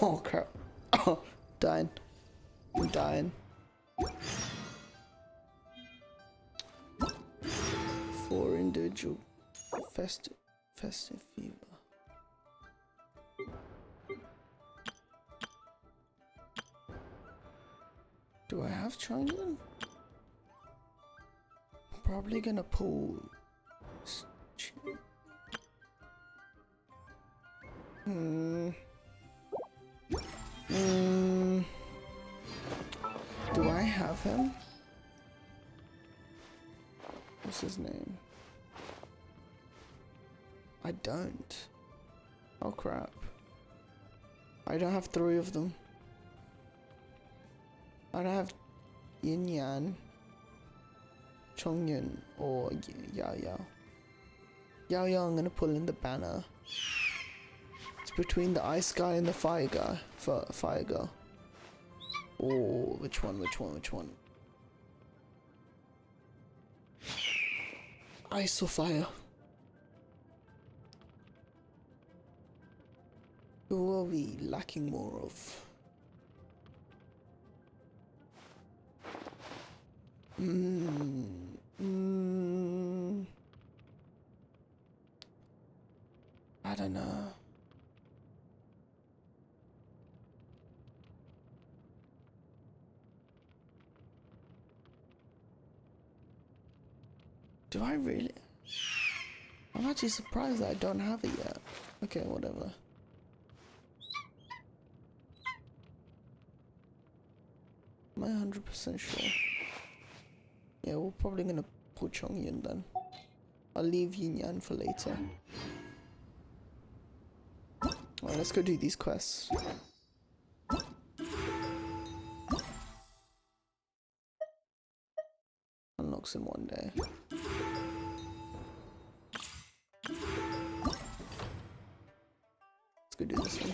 Oh crap. Oh, dying. I'm dying. 4 individual festive fever. Do I have Chang'an? I'm probably gonna pull. Do I have him? What's his name? I don't. Oh crap. I don't have 3 of them. I don't have Yin Yan, Chongyun, or Yao Yao. Yao Yao, I'm gonna pull in the banner. It's between the ice guy and the fire guy. Fire girl. Oh, which one? Ice or fire? Who are we lacking more of? I don't know. Do I really? I'm actually surprised that I don't have it yet. Okay, whatever. Am I 100% sure? Yeah, we're probably gonna put Chongyun then. I'll leave Yin Yan for later. Alright, let's go do these quests. Unlocks in one day. Let's go do this one.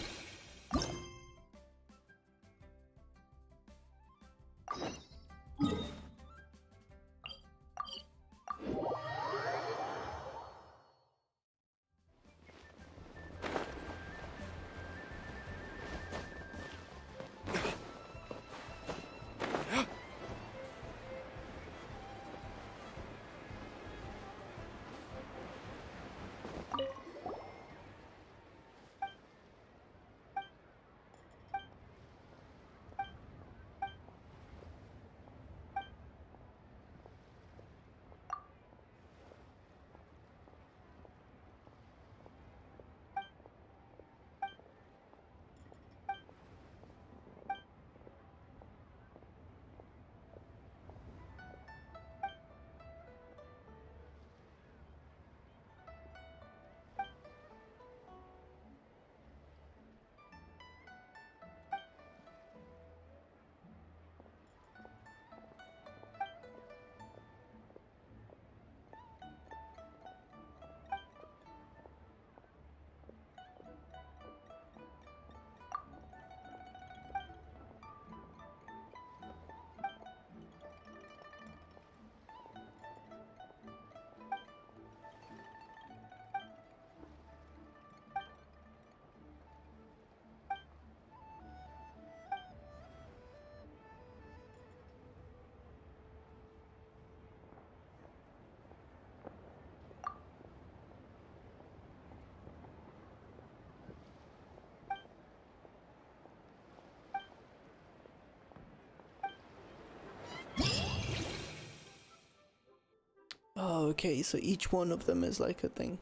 Oh, okay, so each one of them is like a thing.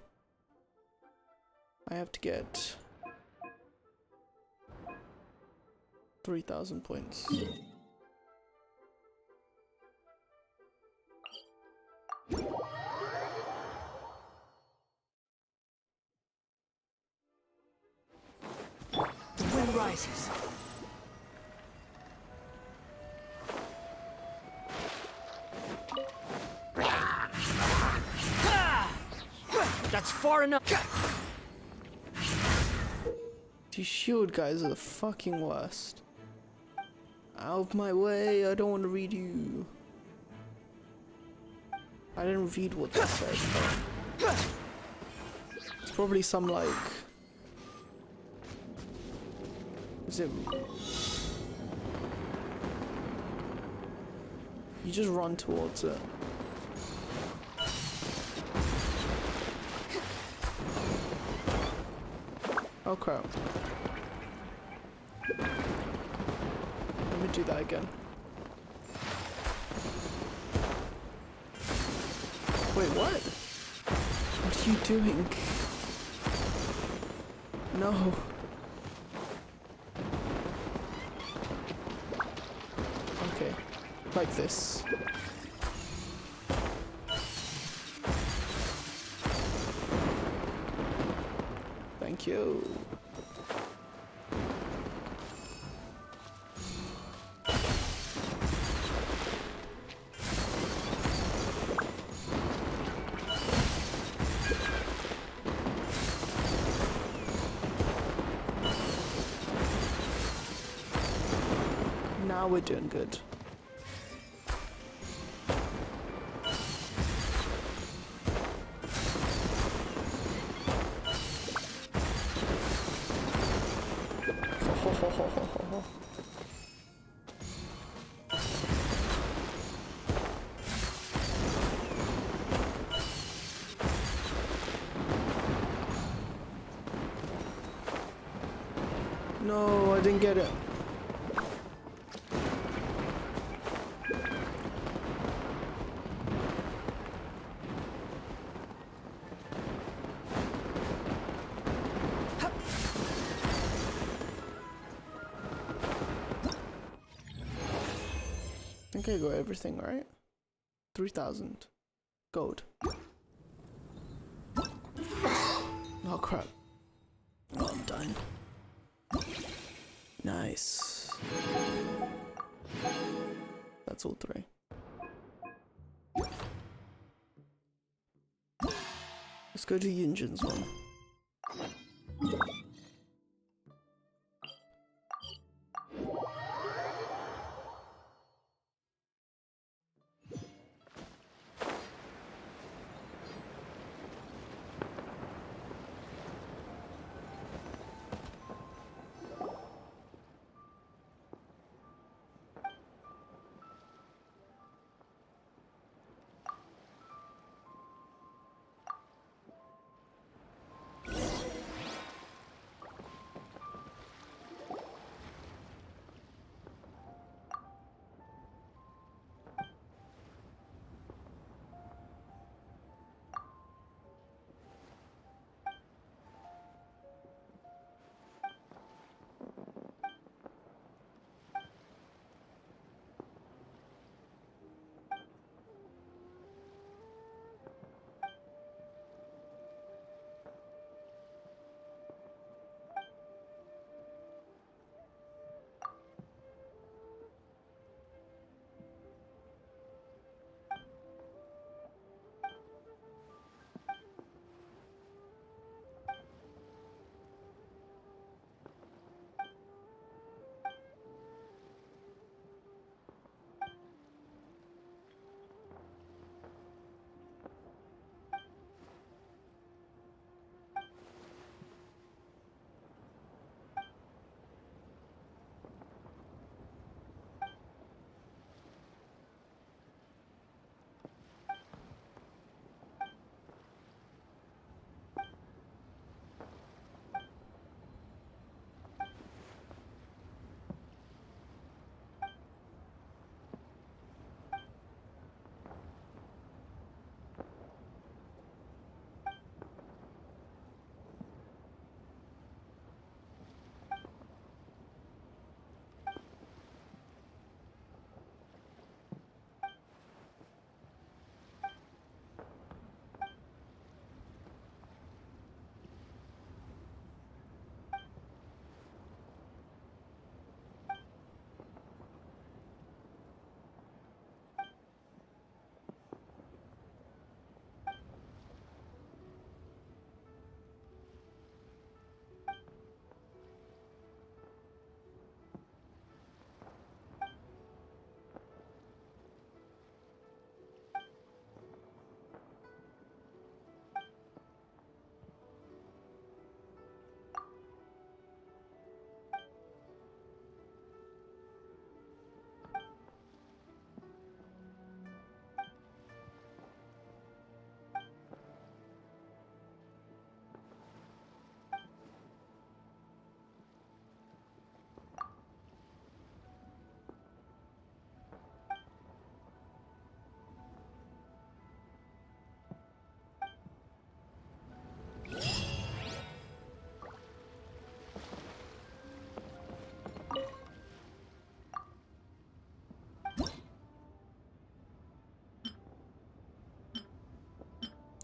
I have to get 3,000 points. The wind rises. That's far enough. These shield guys are the fucking worst. Out of my way, I don't want to read you. I didn't read what they said. It's probably some like... Is it... You just run towards it. Oh crap. Let me do that again. Wait, what? What are you doing? No. Okay. Like this. Thank you. Now we're doing good. No, I didn't get it. think I got everything, right? 3,000 gold. Oh crap. Oh, I'm dying. Nice. That's all 3. Let's go to Yunjin's one.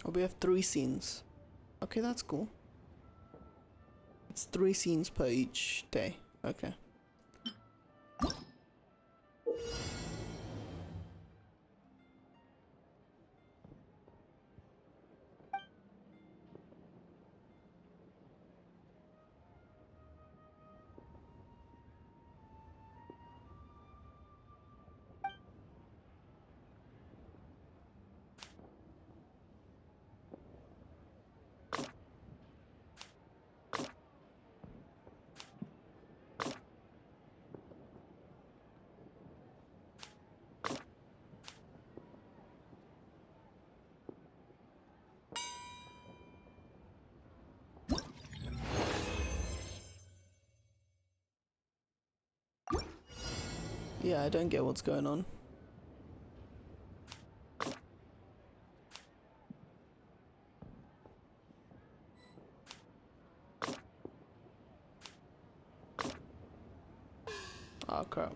Oh, we have 3 scenes. Okay, that's cool. It's 3 scenes per each day. Okay. Yeah, I don't get what's going on. Oh crap.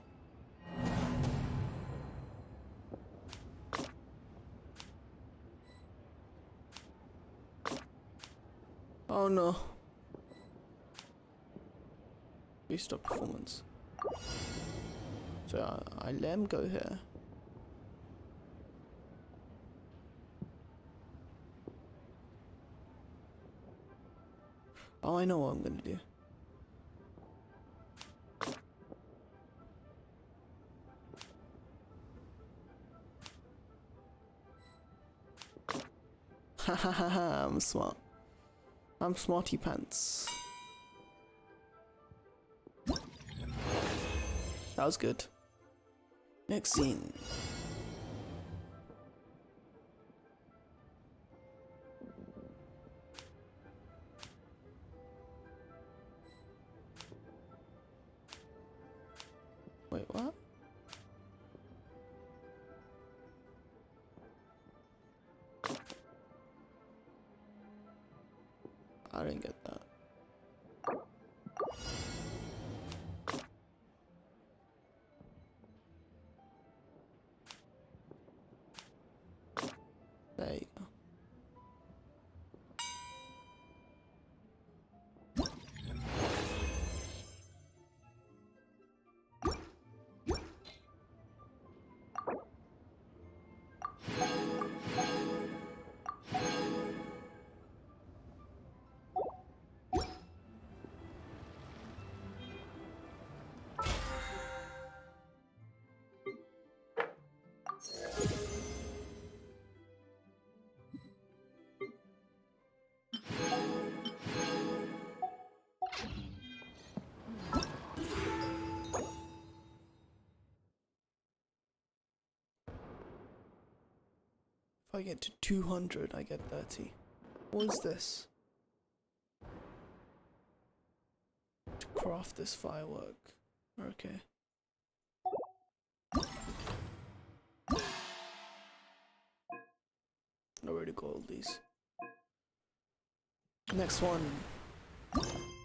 Oh no. Restart performance. So I let him go here. Oh, I know what I'm gonna do. Ha ha ha ha, I'm smart. I'm smarty pants. That was good. Next scene. Wait, what? I didn't get that. There you go. If I get to 200, I get 30. What is this? To craft this firework. Okay. I already got all these. Next one.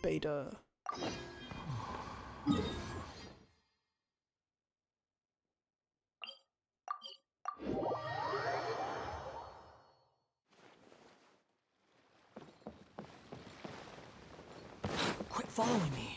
Beta. Quit following me.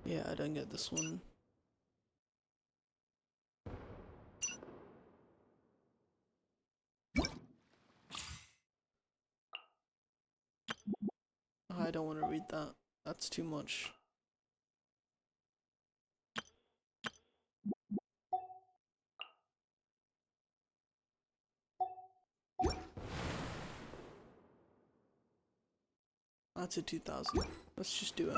Yeah, I don't get this one. I don't want to read that. That's too much. That's a 2000. Let's just do it.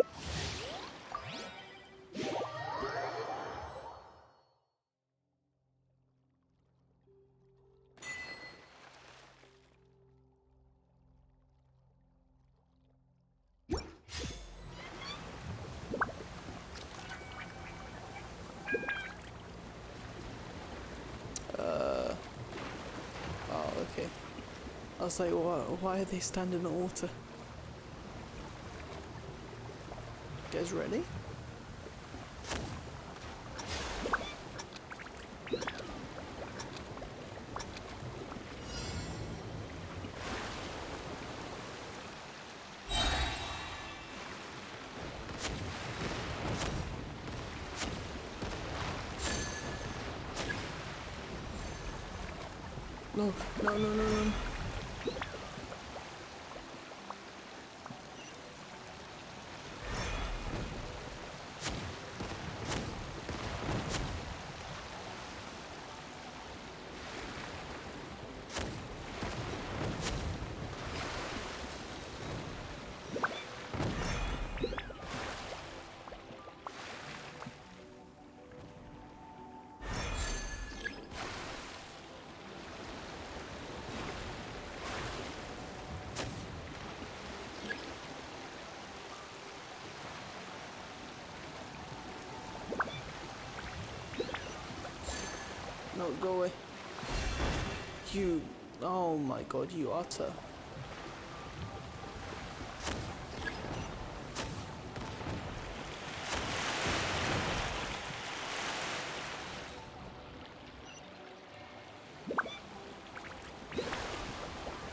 Oh, okay. I was like, why are they standing in the water? You guys ready? No, no, no, no, no. No, go away. You... Oh my god, you otter.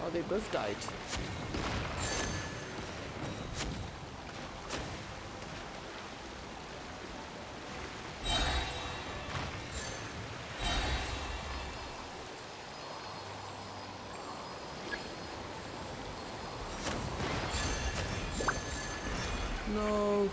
Oh, they both died. No.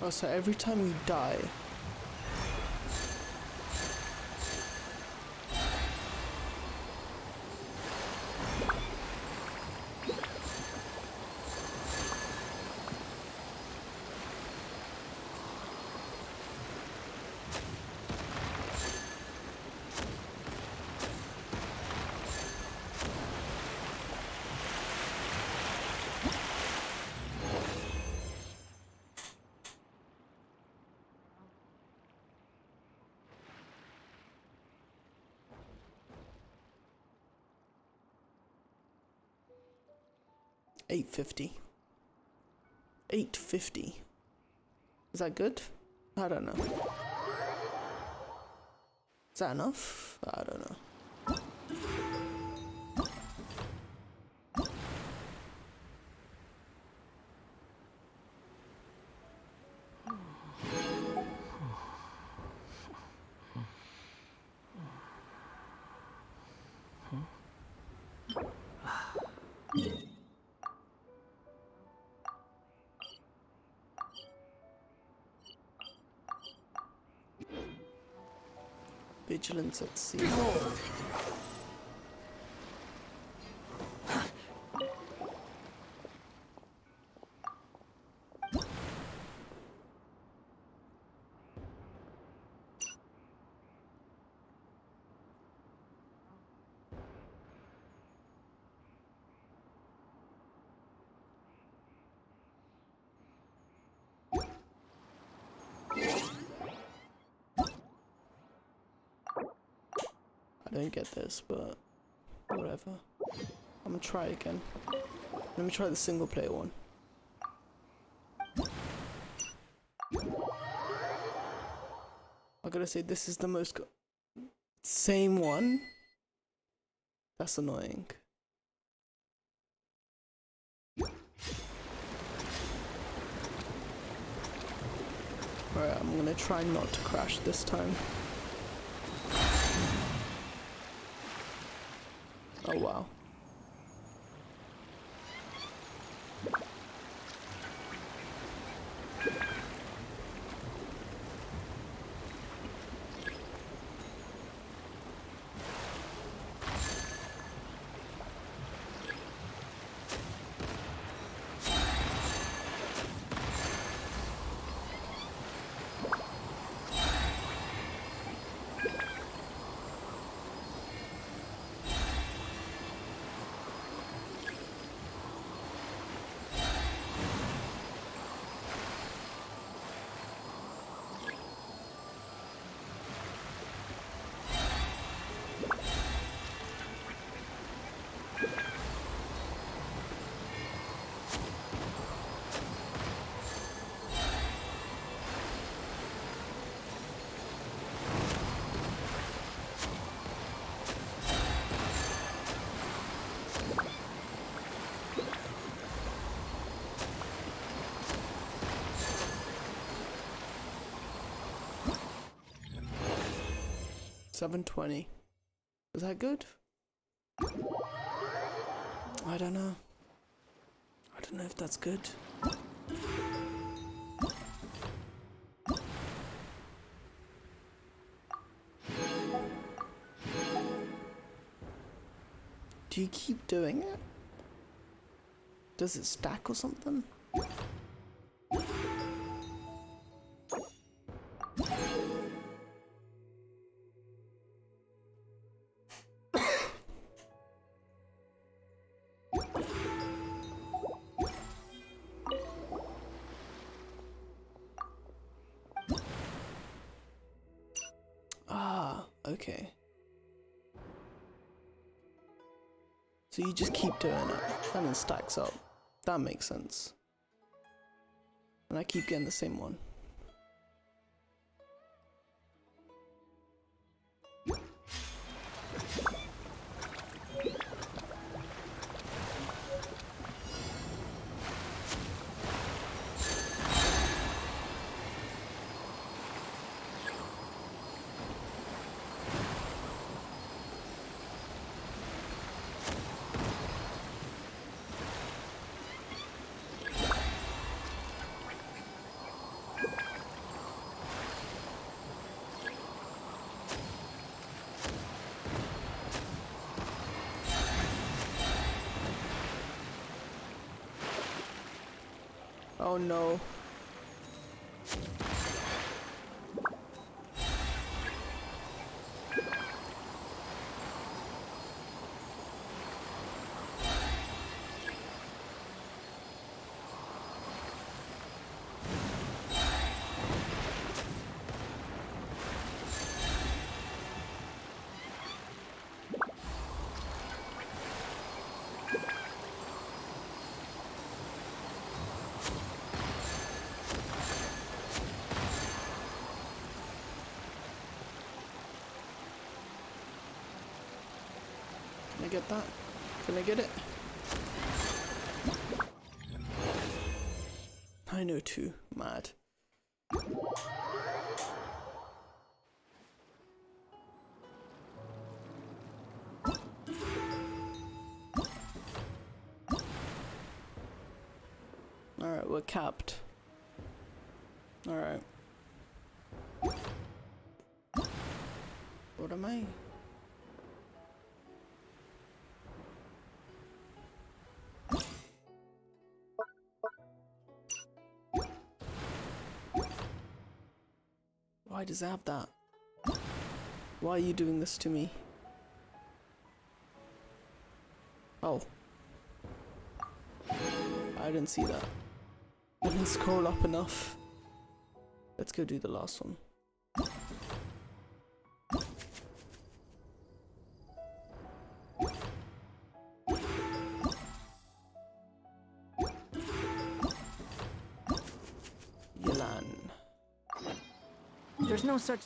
Oh, so every time we die, $8.50. $8.50. Is that good? I don't know. Is that enough? I don't know. Vigilance at sea. I don't get this, but whatever. I'm gonna try again. Let me try the single player one. gotta say, this is the most same one? That's annoying. Alright, I'm gonna try not to crash this time. Oh wow. $720. Is that good? I don't know. I don't know if that's good. Do you keep doing it? Does it stack or something? Okay. So you just keep doing it and it stacks up. That makes sense. And I keep getting the same one. Oh no. Can I get that? Can I get it? I know too. Mad. Alright, we're capped. Alright. What am I? Why does it have that? Why are you doing this to me? Oh. I didn't see that. I didn't scroll up enough. Let's go do the last one. Yelan. There's no such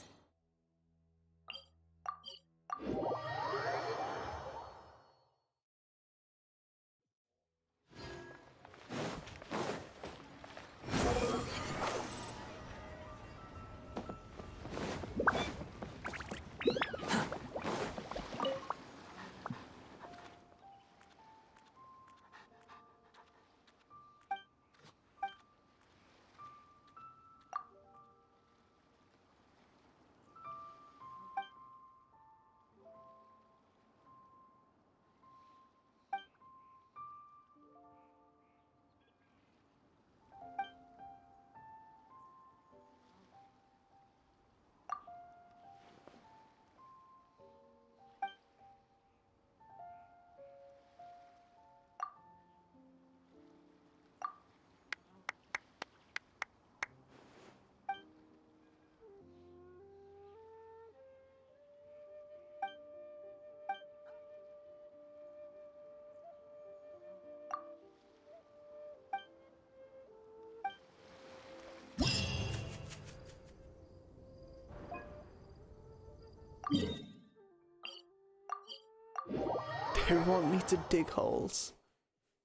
They want me to dig holes.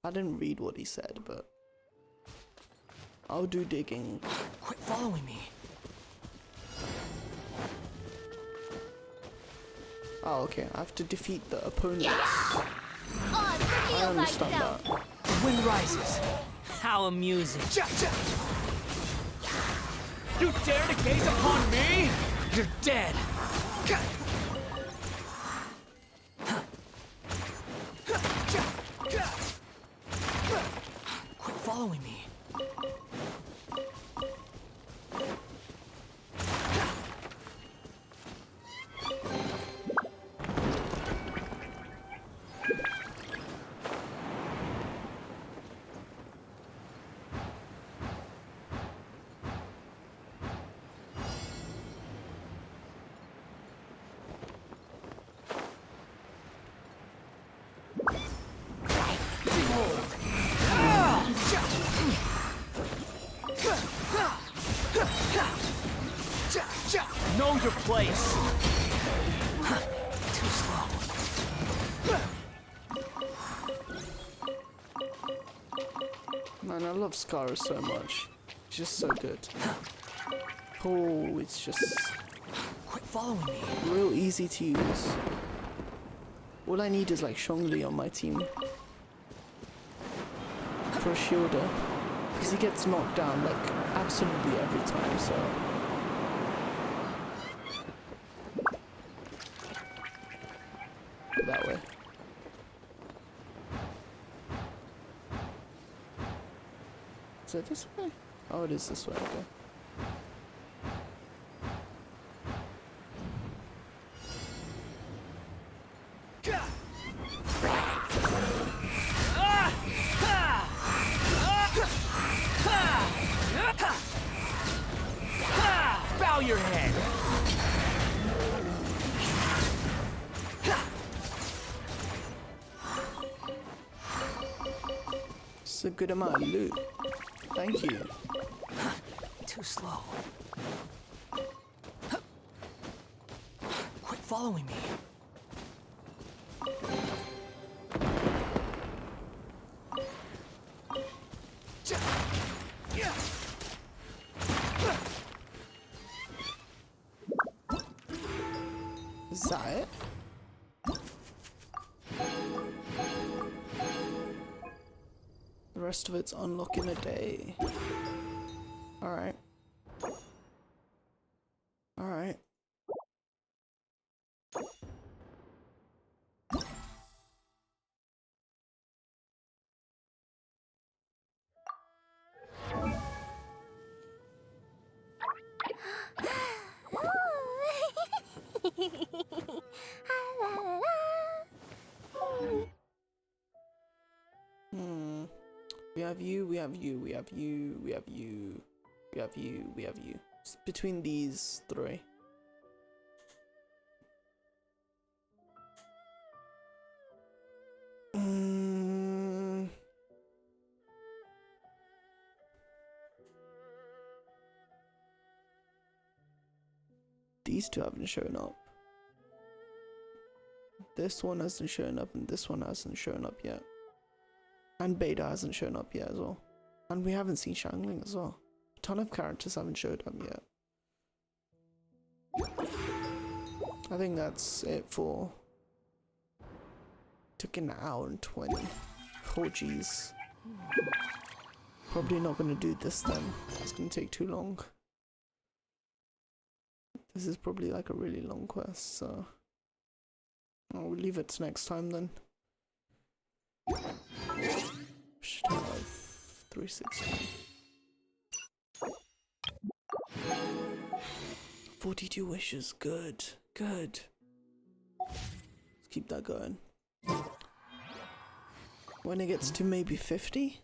I didn't read what he said, but I'll do digging. Quit following me. Oh, okay. I have to defeat the opponents. Oh, I understand that. The wind rises. How amusing. You dare to gaze upon me? You're dead. Quit following me. Know your place. Too slow. Man, I love Scar so much. It's just so good. Oh, it's just Quit following me. real easy to use. All I need is like Zhongli on my team for a shielder, because he gets knocked down like absolutely every time. So go that way. Is it this way? Oh, it is this way. Okay. Bow your head. It's a good amount of loot. Thank you. Too slow. Quit following me. Is that it? The rest of it's unlock in a day. Alright. Alright. We have you, we have you, we have you, we have you, we have you, we have you. It's between these three. These two haven't shown up. This one hasn't shown up and this one hasn't shown up yet. And Beta hasn't shown up yet as well. And we haven't seen Shangling as well. A ton of characters haven't showed up yet. I think that's it for... Took an hour and 20. Oh jeez. Probably not gonna do this then. It's gonna take too long. This is probably like a really long quest, so... I'll leave it to next time then. Should have 360. 42 wishes, good, good. Let's keep that going. When it gets to maybe 50,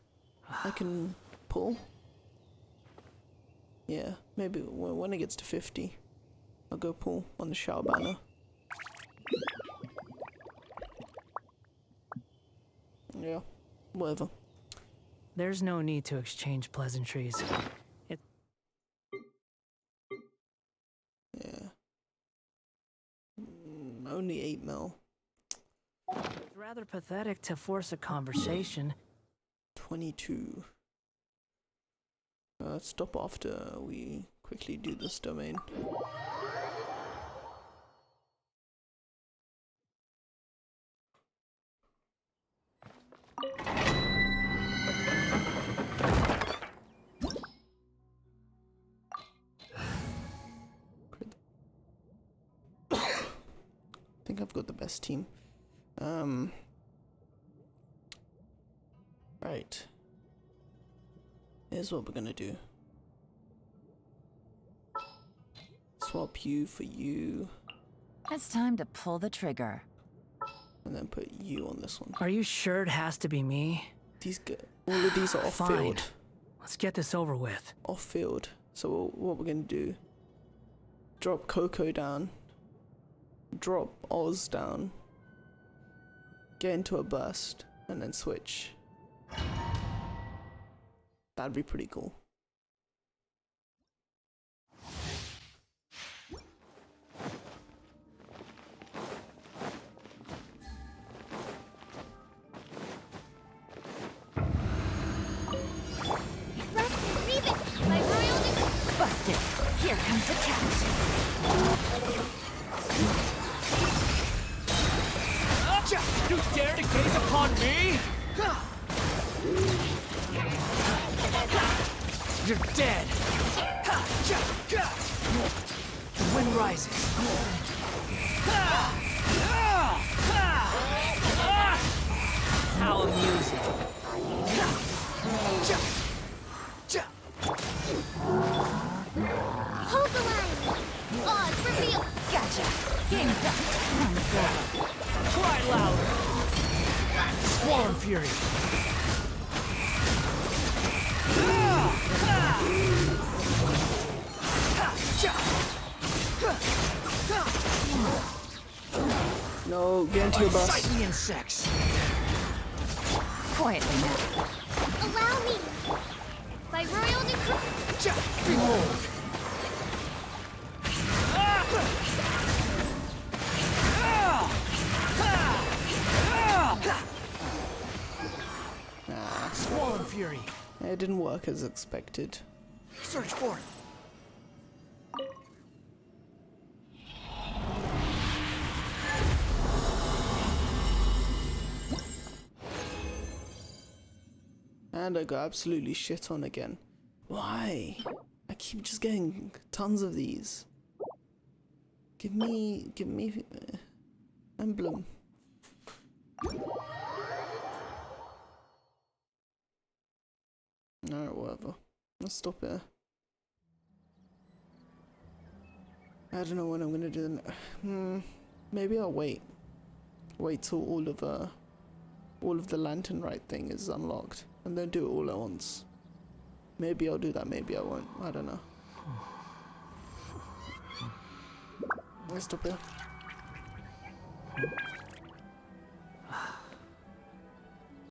I can pull. Yeah, maybe when it gets to 50, I'll go pull on the Shao banner. Yeah, whatever. There's no need to exchange pleasantries. Yeah. Only 8 mil. rather pathetic to force a conversation. 22. Let's stop after we quickly do this domain. I think I've got the best team. Right. Here's what we're gonna do. Swap you for you. It's time to pull the trigger. And then put you on this one. Are you sure it has to be me? All of these are off Fine. field. Let's get this over with. Off field. So what we're gonna do? Drop Coco down. Drop Oz down. Get into a burst. And then switch. That'd be pretty cool. Busted. Here comes the catch. You dare to gaze upon me? You're dead. The wind rises. How amusing. Hold the line! Oz, reveal! Gotcha. Game's up. Time's over. Cry louder. Swarm Fury. No, get into your bus. Sight the insects. Quietly now. Allow me! By royal decree... Behold. Swarm Fury. It didn't work as expected. Search for it. And I got absolutely shit on again. Why? I keep just getting tons of these. Give me emblem. Alright, whatever. Let's stop here. I don't know when I'm gonna do the maybe I'll wait. Wait till all of the lantern rite thing is unlocked. And then do it all at once. Maybe I'll do that, maybe I won't. I don't know. Let's stop here.